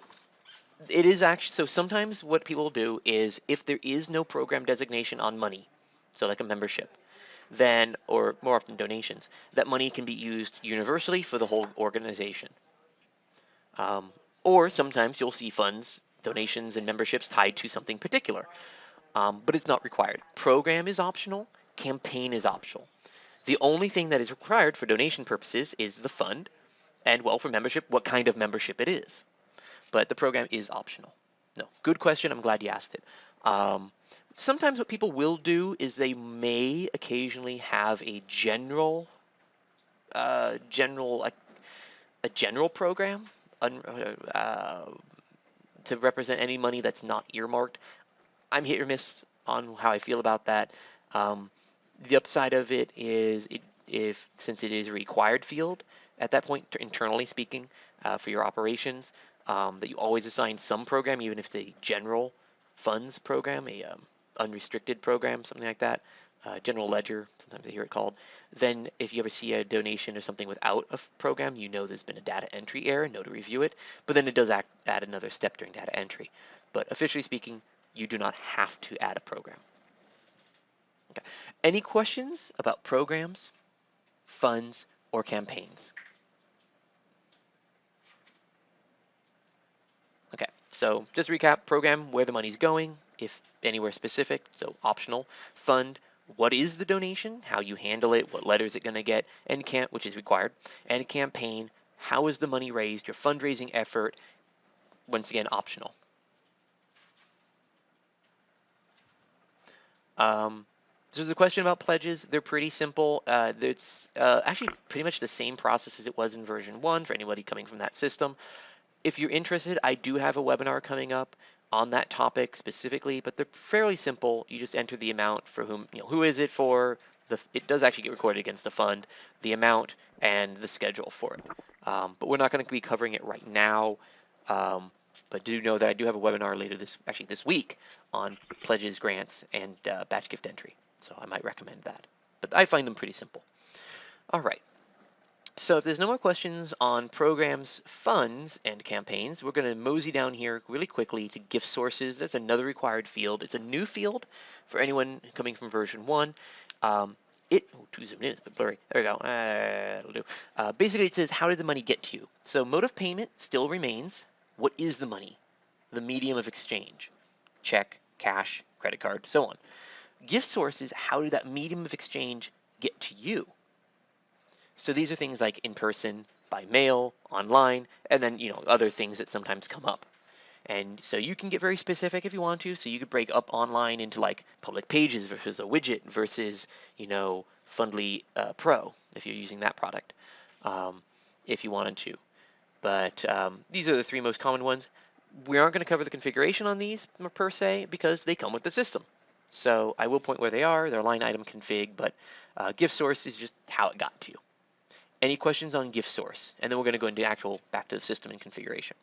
it is actually, so sometimes what people do is if there is no program designation on money, so like a membership, then, or more often donations, that money can be used universally for the whole organization. Or sometimes you'll see funds, donations, and memberships tied to something particular, but it's not required. Program is optional, campaign is optional. The only thing that is required for donation purposes is the fund, and well, for membership, what kind of membership it is. But the program is optional. No, good question. I'm glad you asked it. Sometimes what people will do is they may occasionally have a general program to represent any money that's not earmarked. I'm hit or miss on how I feel about that. The upside of it is since it is a required field at that point, internally speaking, for your operations, that you always assign some program, even if it's a general funds program, a unrestricted program, something like that, general ledger, sometimes I hear it called. Then if you ever see a donation or something without a program, you know there's been a data entry error, know to review it, but then it does add another step during data entry. But officially speaking, you do not have to add a program. Okay. Any questions about programs, funds, or campaigns? Okay, so just to recap: program, where the money's going, if anywhere specific, so optional. Fund, what is the donation, how you handle it, what letter is it going to get, and which is required. And campaign, how is the money raised, your fundraising effort, once again, optional. There's a question about pledges. They're pretty simple. It's actually pretty much the same process as it was in version 1 for anybody coming from that system. If you're interested, I do have a webinar coming up on that topic specifically, but they're fairly simple. You just enter the amount for who is it for. It does actually get recorded against a fund, the amount, and the schedule for it. But we're not going to be covering it right now. But do know that I do have a webinar later this week on pledges, grants, and batch gift entry. So I might recommend that. But I find them pretty simple. All right. So if there's no more questions on programs, funds, and campaigns, we're going to mosey down here really quickly to gift sources. That's another required field. It's a new field for anyone coming from version 1. Too zoomed in, it's a bit blurry. There we go. That'll do. Basically, it says, how did the money get to you? So mode of payment still remains. What is the money? The medium of exchange. Check, cash, credit card, so on. Gift sources, how did that medium of exchange get to you? So these are things like in person, by mail, online, and then other things that sometimes come up. And so you can get very specific if you want to. So you could break up online into like public pages versus a widget versus Fundly Pro if you're using that product, if you wanted to. But these are the 3 most common ones. We aren't going to cover the configuration on these per se because they come with the system. So I will point where they are. They're line item config, but gift source is just how it got to you. Any questions on gift source? And then we're going to go into back to the system and configuration.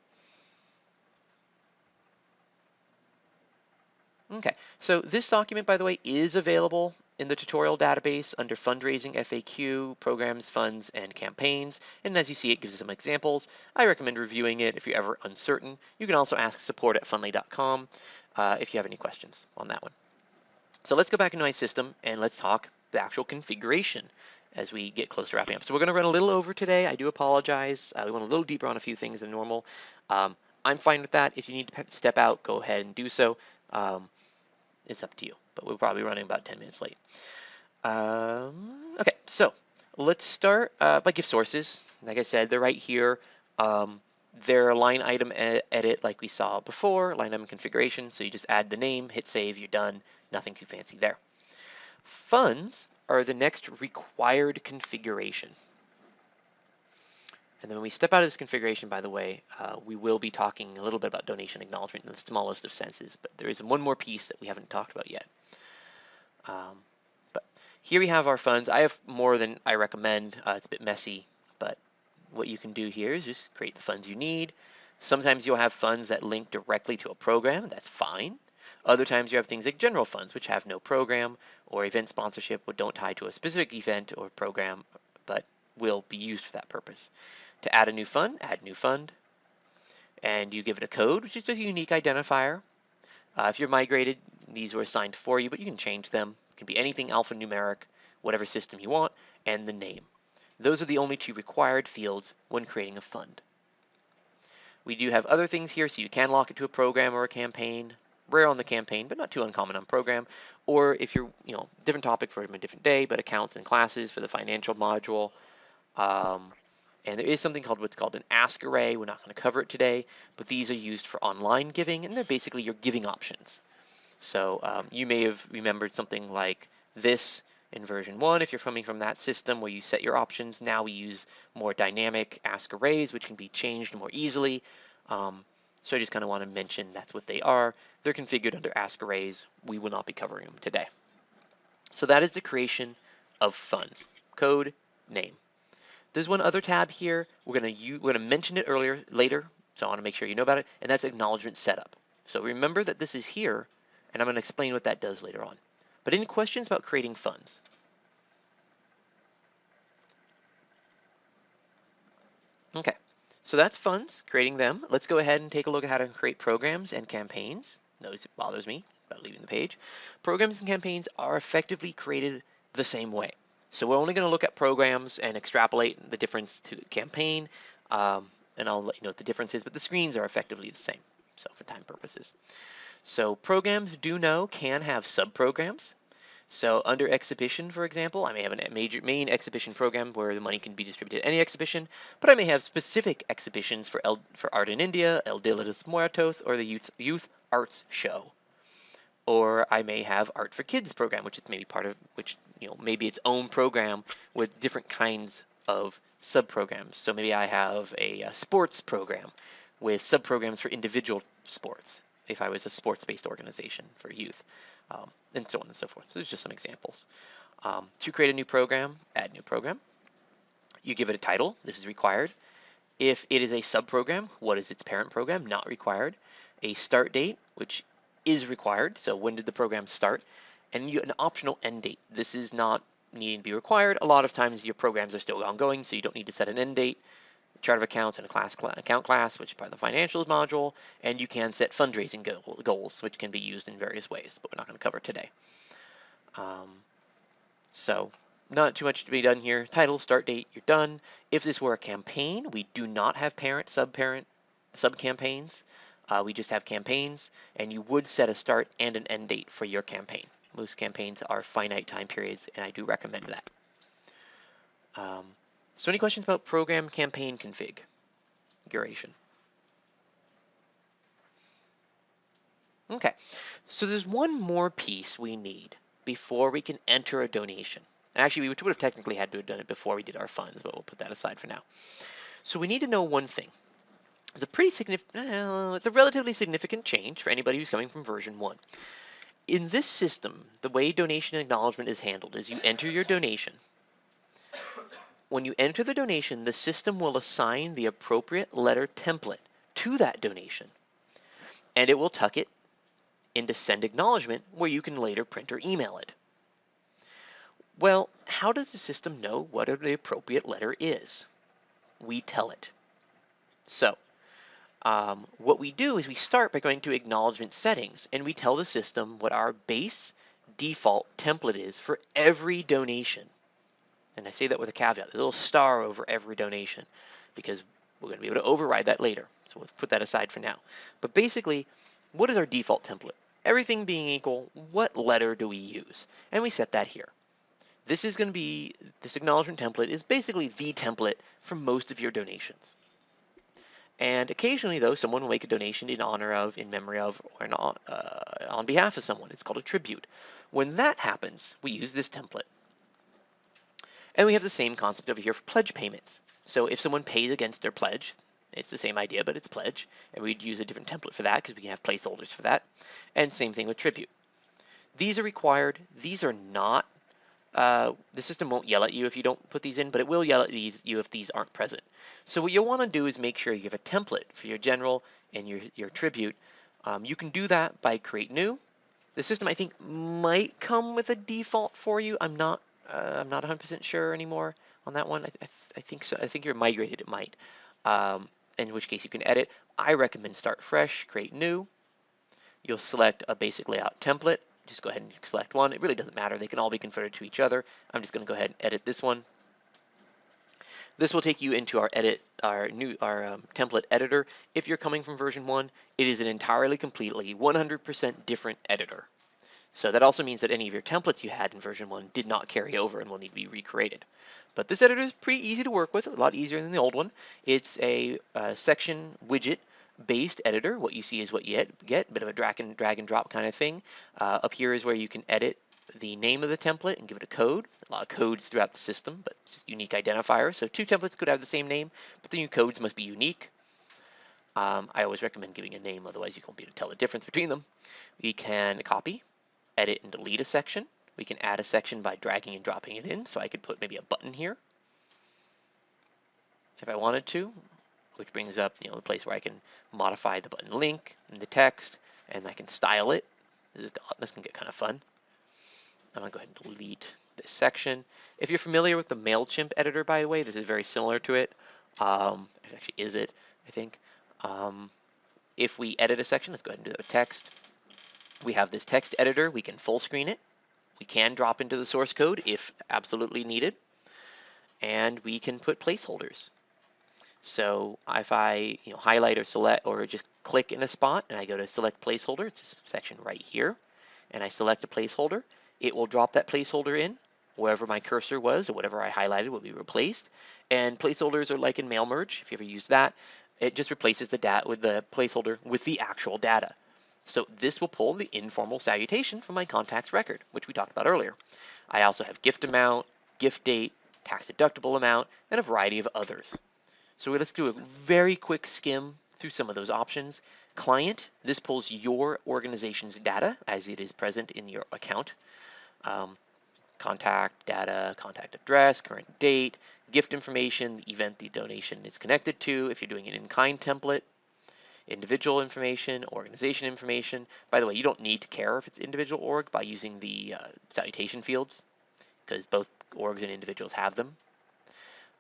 Okay, so this document, by the way, is available in the tutorial database under fundraising FAQ, programs, funds, and campaigns. And as you see, it gives you some examples. I recommend reviewing it if you're ever uncertain. You can also ask support@fundly.com if you have any questions on that one. So let's go back into my system and let's talk the actual configuration as we get close to wrapping up. So we're going to run a little over today. I do apologize. We went a little deeper on a few things than normal. I'm fine with that. If you need to step out, go ahead and do so. It's up to you, but we're probably running about 10 minutes late. Okay, so let's start by gift sources. Like I said, they're right here. They're a line item edit like we saw before, line item configuration. So you just add the name, hit save, you're done. Nothing too fancy there. Funds are the next required configuration. And then when we step out of this configuration, by the way, we will be talking a little bit about donation acknowledgement in the smallest of senses, but there is one more piece that we haven't talked about yet. But here we have our funds. I have more than I recommend. It's a bit messy, but what you can do here is just create the funds you need. Sometimes you'll have funds that link directly to a program. That's fine. Other times you have things like general funds, which have no program, or event sponsorship, which don't tie to a specific event or program, but will be used for that purpose. To add a new fund, add new fund, and you give it a code, which is a unique identifier. If you're migrated, these were assigned for you, but you can change them. It can be anything alphanumeric, whatever system you want, and the name. Those are the only two required fields when creating a fund. We do have other things here, so you can lock it to a program or a campaign. Rare on the campaign, but not too uncommon on program. Or if you're, different topic for a different day, but accounts and classes for the financial module. And there is something called what's called an ask array. We're not going to cover it today, but these are used for online giving, and they're basically your giving options. So you may have remembered something like this in version 1 if you're coming from that system where you set your options. Now we use more dynamic ask arrays, which can be changed more easily. So I just kind of want to mention that's what they are. They're configured under ask arrays. We will not be covering them today. So that is the creation of funds. Code, name. There's one other tab here. We're going to mention it later, so I want to make sure you know about it, and that's acknowledgement setup. So remember that this is here, and I'm going to explain what that does later on. But any questions about creating funds? Okay, so that's funds, creating them. Let's go ahead and take a look at how to create programs and campaigns. Notice it bothers me about leaving the page. Programs and campaigns are effectively created the same way. So we're only going to look at programs and extrapolate the difference to campaign, and I'll let you know what the difference is, but the screens are effectively the same, so for time purposes. So programs can have subprograms. So under exhibition, for example, I may have a main exhibition program where the money can be distributed at any exhibition, but I may have specific exhibitions for Art in India, El Dia de los Muertos, or the Youth Arts Show. Or I may have Art for Kids program, which is maybe maybe its own program with different kinds of subprograms. So maybe I have a sports program with subprograms for individual sports, if I was a sports-based organization for youth, and so on and so forth. So there's just some examples. To create a new program, add new program. You give it a title. This is required. If it is a subprogram, what is its parent program? Not required. A start date, which is required. So when did the program start? And an optional end date. This is not needing to be required. A lot of times your programs are still ongoing, so you don't need to set an end date. Chart of accounts and a account class, which is part of the financials module, and you can set fundraising goals, which can be used in various ways, but we're not going to cover today. So not too much to be done here. Title, start date, you're done. If this were a campaign, we do not have parent, sub-campaigns. We just have campaigns, and you would set a start and an end date for your campaign. Most campaigns are finite time periods, and I do recommend that. So any questions about program campaign configuration? Okay, so there's one more piece we need before we can enter a donation. Actually, we would have technically had to have done it before we did our funds, but we'll put that aside for now. So we need to know one thing. It's a pretty significant, it's a relatively significant change for anybody who's coming from version 1. In this system, the way donation acknowledgement is handled is you enter your donation. When you enter the donation, the system will assign the appropriate letter template to that donation, and it will tuck it into send acknowledgement, where you can later print or email it. Well, how does the system know what the appropriate letter is? We tell it. So what we do is we start by going to acknowledgement settings, and we tell the system what our base default template is for every donation. And I say that with a caveat. There's a little star over every donation because we're going to be able to override that later. So let's put that aside for now. But basically, what is our default template? Everything being equal, what letter do we use? And we set that here. This is going to be, this acknowledgement template is basically the template for most of your donations. And occasionally, though, someone will make a donation in honor of, in memory of, or on behalf of someone. It's called a tribute. When that happens, we use this template. And we have the same concept over here for pledge payments. So if someone pays against their pledge, it's the same idea, but it's pledge. And we'd use a different template for that because we can have placeholders for that. And same thing with tribute. These are required. These are not. The system won't yell at you if you don't put these in, but it will yell at you if these aren't present. So what you'll want to do is make sure you have a template for your general and your tribute. You can do that by create new. The system, I think, might come with a default for you. I'm not 100% sure anymore on that one. I think so. I think you're migrated. It might. In which case you can edit. I recommend start fresh, create new. You'll select a basic layout template. Just go ahead and select one. It really doesn't matter. They can all be converted to each other. I'm just going to go ahead and edit this one. This will take you into our template editor. If you're coming from version 1, it is an entirely, completely, 100% different editor. So that also means that any of your templates you had in version 1 did not carry over and will need to be recreated. But this editor is pretty easy to work with, a lot easier than the old one. It's a section widget based editor. What you see is what you get, a bit of a drag and drop kind of thing. Up here is where you can edit the name of the template and give it a code. A lot of codes throughout the system, but just unique identifiers. So 2 templates could have the same name, but the new codes must be unique. I always recommend giving a name, otherwise you won't be able to tell the difference between them. We can copy, edit, and delete a section. We can add a section by dragging and dropping it in, so I could put maybe a button here if I wanted to, which brings up the place where I can modify the button link and the text, and I can style it. This can get kind of fun. I'm going to go ahead and delete this section. If you're familiar with the MailChimp editor, by the way, this is very similar to it. It actually is it, I think. If we edit a section, let's go ahead and do the text. We have this text editor. We can full screen it. We can drop into the source code if absolutely needed. And we can put placeholders. So if I highlight or select or just click in a spot and I go to select placeholder, it's this section right here, and I select a placeholder, it will drop that placeholder in wherever my cursor was, or whatever I highlighted will be replaced. And placeholders are like in Mail Merge, if you ever used that. It just replaces the data with the placeholder with the actual data. So this will pull the informal salutation from my contacts record, which we talked about earlier. I also have gift amount, gift date, tax deductible amount, and a variety of others. So let's do a very quick skim through some of those options. Client, this pulls your organization's data as it is present in your account. Contact data, contact address, current date, gift information, the event the donation is connected to, if you're doing an in-kind template, individual information, organization information. By the way, you don't need to care if it's individual org by using the salutation fields, because both orgs and individuals have them.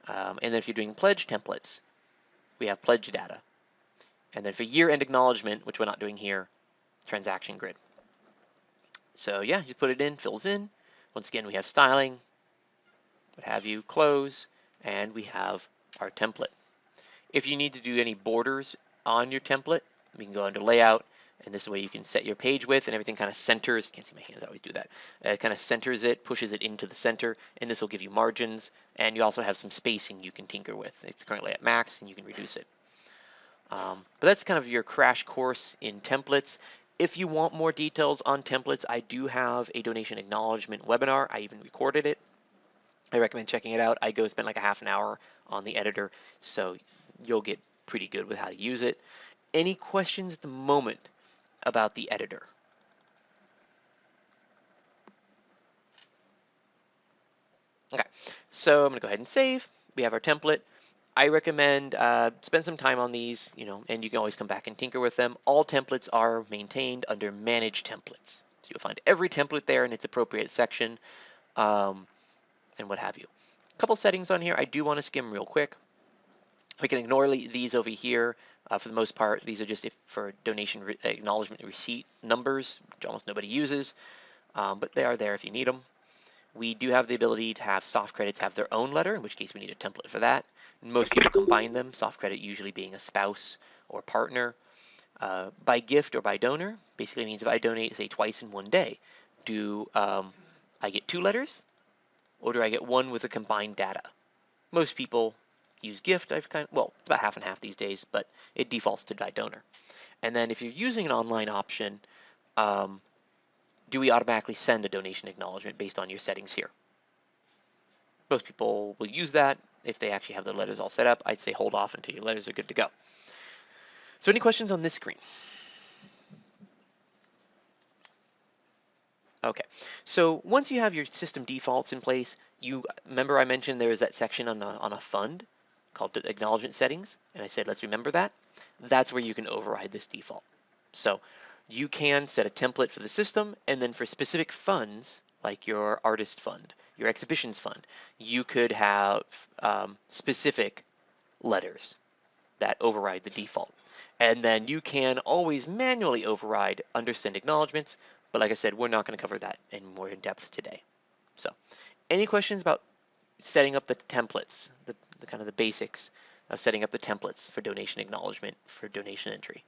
And then if you're doing pledge templates, we have pledge data. And then for year-end acknowledgement, which we're not doing here, transaction grid. So yeah, you put it in, fills in. Once again, we have styling, what have you, close, and we have our template. If you need to do any borders on your template, we can go under layout, and this way you can set your page width and everything kind of centers. You can't see my hands, I always do that. It kind of centers it, pushes it into the center, and this will give you margins, and you also have some spacing you can tinker with. It's currently at max, and you can reduce it. But that's kind of your crash course in templates. If you want more details on templates, I do have a donation acknowledgement webinar. I even recorded it. I recommend checking it out. I go spend like a half an hour on the editor, so you'll get pretty good with how to use it. Any questions at the moment about the editor? Okay, so I'm going to go ahead and save. We have our template. I recommend spend some time on these, and you can always come back and tinker with them. All templates are maintained under Manage Templates. So you'll find every template there in its appropriate section, and what have you. A couple settings on here I do want to skim real quick. We can ignore these over here. For the most part, these are just for donation acknowledgement receipt numbers, which almost nobody uses, but they are there if you need them. We do have the ability to have soft credits have their own letter, in which case we need a template for that. Most people combine them, soft credit usually being a spouse or partner. By gift or by donor basically means if I donate, say, twice in one day, do I get 2 letters, or do I get one with the combined data? Most people use gift. Well, it's about half and half these days, but it defaults to by donor. And then if you're using an online option, do we automatically send a donation acknowledgement based on your settings here? Most people will use that if they actually have their letters all set up. I'd say hold off until your letters are good to go. So any questions on this screen? Okay, so once you have your system defaults in place, you remember I mentioned there is that section on a fund called the acknowledgement settings, and I said let's remember that. That's where you can override this default. So you can set a template for the system, and then for specific funds, like your artist fund, your exhibitions fund, you could have specific letters that override the default. And then you can always manually override undersend acknowledgements, but like I said, we're not going to cover that in more in depth today. So any questions about setting up the templates, the kind of the basics of setting up the templates for donation acknowledgement, for donation entry?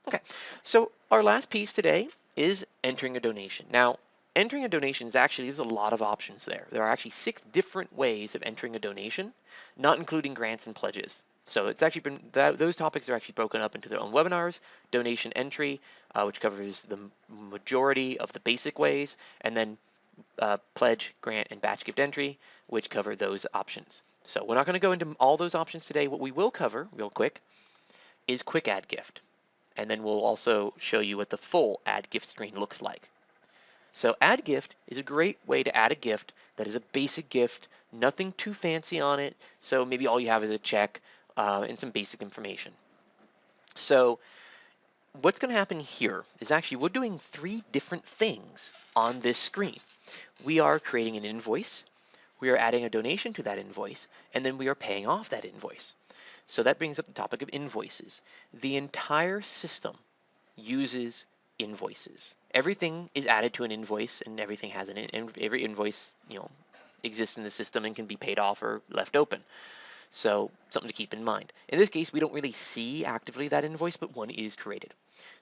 Okay, so our last piece today is entering a donation. Now, entering a donation is actually, there's a lot of options there. There are actually 6 different ways of entering a donation, not including grants and pledges. So it's actually been, those topics are actually broken up into their own webinars, donation entry, which covers the majority of the basic ways, and then pledge, grant, and batch gift entry, which cover those options. So we're not going to go into all those options today. What we will cover real quick is quick add gift. And then we'll also show you what the full add gift screen looks like. So add gift is a great way to add a gift that is a basic gift, nothing too fancy on it. So maybe all you have is a check and some basic information. So what's going to happen here is actually we're doing 3 different things on this screen. We are creating an invoice, we are adding a donation to that invoice, and then we are paying off that invoice. So that brings up the topic of invoices. The entire system uses invoices. Everything is added to an invoice, and everything has every invoice, exists in the system and can be paid off or left open. So something to keep in mind. In this case, we don't really see actively that invoice, but one is created.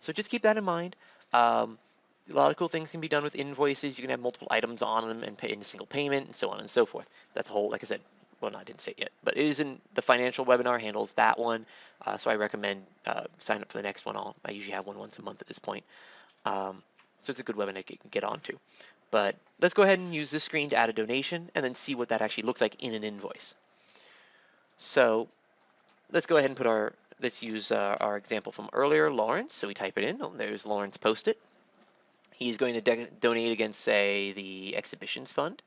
So just keep that in mind. A lot of cool things can be done with invoices. You can have multiple items on them and pay in a single payment and so on and so forth. That's a whole, like I said, well, no, I didn't say it yet, but it is in the financial webinar handles that one. So I recommend sign up for the next one. I usually have one once a month at this point. So it's a good webinar to get onto. But let's go ahead and use this screen to add a donation and then see what that actually looks like in an invoice. So let's go ahead and let's use our example from earlier, Lawrence. So we type it in. Oh, there's Lawrence Post-it. He's going to donate against, say, the exhibitions fund.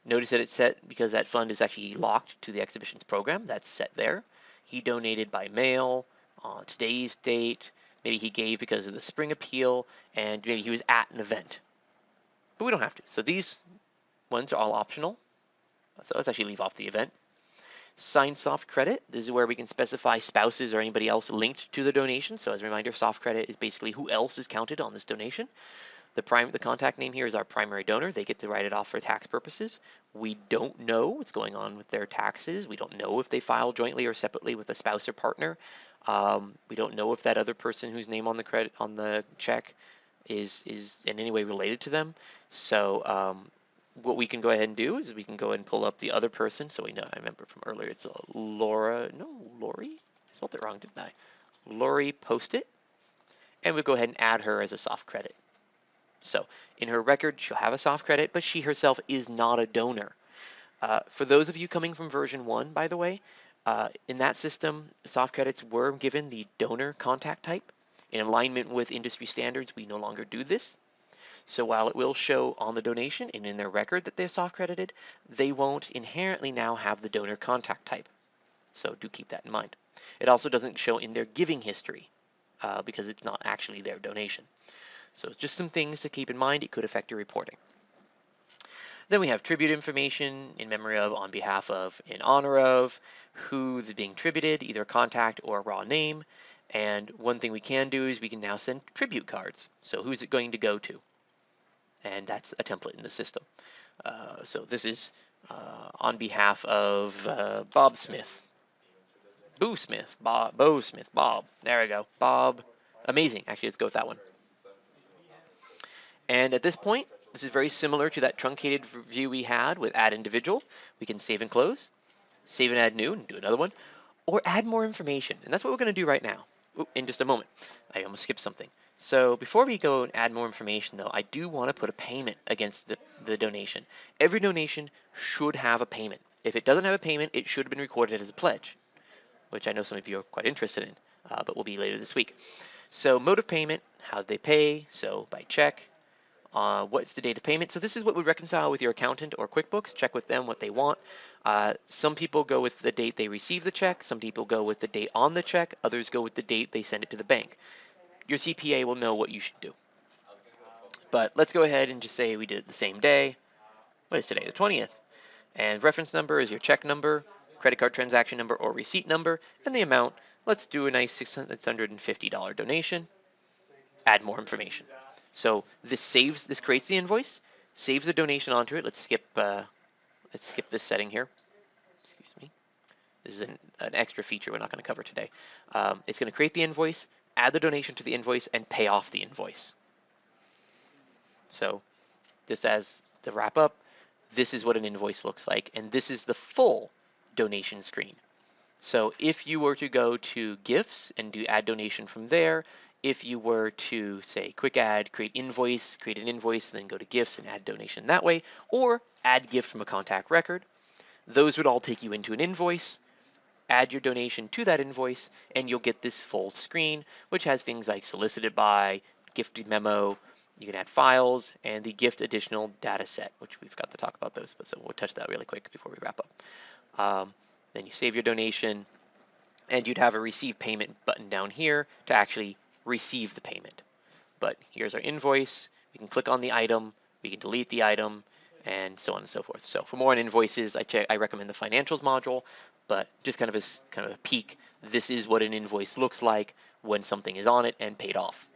Notice that it's set because that fund is actually locked to the exhibitions program. That's set there. He donated by mail on today's date. Maybe he gave because of the spring appeal, and maybe he was at an event. But we don't have to. So these ones are all optional. So let's actually leave off the event. Sign soft credit. This is where we can specify spouses or anybody else linked to the donation. So as a reminder, soft credit is basically who else is counted on this donation. The contact name here is our primary donor. They get to write it off for tax purposes. We don't know what's going on with their taxes. We don't know if they file jointly or separately with a spouse or partner. We don't know if that other person whose name on the check is in any way related to them. So what we can go ahead and do is we can go ahead and pull up the other person. So we know, I remember from earlier, it's Lori? I spelled it wrong, didn't I? Lori Post-it. And we'll go ahead and add her as a soft credit. So in her record, she'll have a soft credit, but she herself is not a donor. For those of you coming from version 1, by the way, in that system, soft credits were given the donor contact type. In alignment with industry standards, we no longer do this. So while it will show on the donation and in their record that they're soft credited, they won't inherently now have the donor contact type. So do keep that in mind. It also doesn't show in their giving history because it's not actually their donation. So it's just some things to keep in mind. It could affect your reporting. Then we have tribute information in memory of, on behalf of, in honor of, who is being tributed, either contact or raw name. And one thing we can do is we can now send tribute cards. So who's it going to go to? and that's a template in the system. So this is on behalf of Bob Smith, Boo Smith, Bob, Bo Smith, Bob. There we go, Bob. Amazing. Actually, let's go with that one. And at this point, this is very similar to that truncated view we had with add individual. We can save and close, save and add new, and do another one, or add more information. And that's what we're going to do right now. In just a moment. I almost skipped something. So before we go and add more information, though, I do want to put a payment against the donation. Every donation should have a payment. If it doesn't have a payment, it should have been recorded as a pledge, which I know some of you are quite interested in, but will be later this week. So mode of payment, how did they pay? So by check. What's the date of payment? So this is what would reconcile with your accountant or QuickBooks. Check with them what they want. Some people go with the date they receive the check. Some people go with the date on the check. Others go with the date they send it to the bank. Your CPA will know what you should do. But let's go ahead and just say we did it the same day. What is today? The 20th. And reference number is your check number, credit card transaction number or receipt number, and the amount. Let's do a nice $650 donation. Add more information. So this creates the invoice, saves the donation onto it. Let's skip this setting here. Excuse me. This is an extra feature we're not going to cover today. It's going to create the invoice, add the donation to the invoice, and pay off the invoice. So just as to wrap up, this is what an invoice looks like, and this is the full donation screen. So if you were to go to gifts and do add donation from there, if you were to say quick add, create an invoice, and then go to gifts and add donation that way, or add gift from a contact record, those would all take you into an invoice. Add your donation to that invoice, and you'll get this full screen, which has things like solicited by, gift memo, you can add files, and the gift additional data set, which we've got to talk about those, but so we'll touch that really quick before we wrap up. Then you save your donation, and you'd have a receive payment button down here to actually receive the payment. But here's our invoice. We can click on the item, we can delete the item, and so on and so forth. So for more on invoices, I recommend the financials module, but just kind of a peek, this is what an invoice looks like when something is on it and paid off.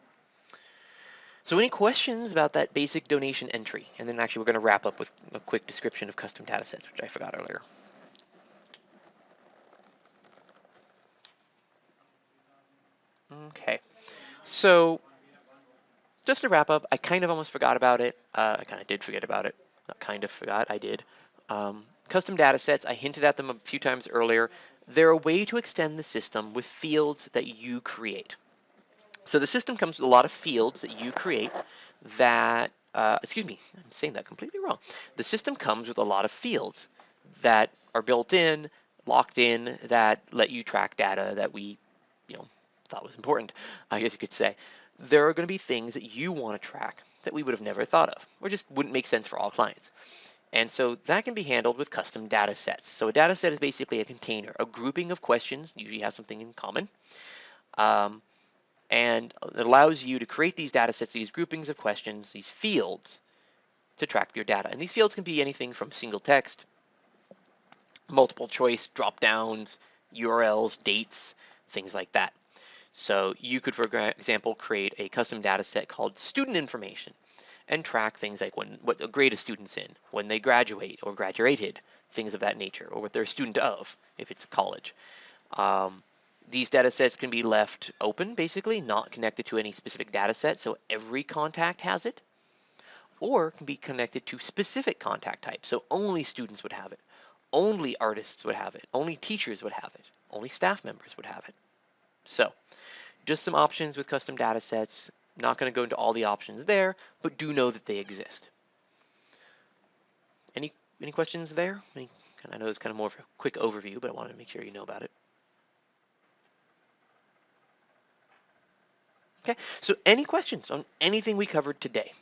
So any questions about that basic donation entry? And then actually we're going to wrap up with a quick description of custom data sets, which I forgot earlier. Okay, so just to wrap up, I kind of almost forgot about it. I kind of did forget about it. Not kind of forgot, I did. Custom data sets, I hinted at them a few times earlier. They're a way to extend the system with fields that you create. So the system comes with a lot of fields that you create that, excuse me, I'm saying that completely wrong. The system comes with a lot of fields that are built in, locked in, that let you track data that we, thought was important, I guess you could say. There are going to be things that you want to track that we would have never thought of, or just wouldn't make sense for all clients. And so that can be handled with custom data sets. So a data set is basically a container, a grouping of questions, usually have something in common. And it allows you to create these data sets, these groupings of questions, these fields to track your data. And these fields can be anything from single text, multiple choice, drop downs, URLs, dates, things like that. So you could, for example, create a custom data set called student information and track things like what grade a student's in, when they graduate or graduated, things of that nature, or what they're a student of, if it's a college. These data sets can be left open, basically, not connected to any specific data set, so every contact has it, or can be connected to specific contact types, so only students would have it, only artists would have it, only teachers would have it, only staff members would have it. So just some options with custom data sets. Not going to go into all the options there, but do know that they exist. Any questions there? I know it's kind of more of a quick overview, but I wanted to make sure you know about it. Okay, so any questions on anything we covered today?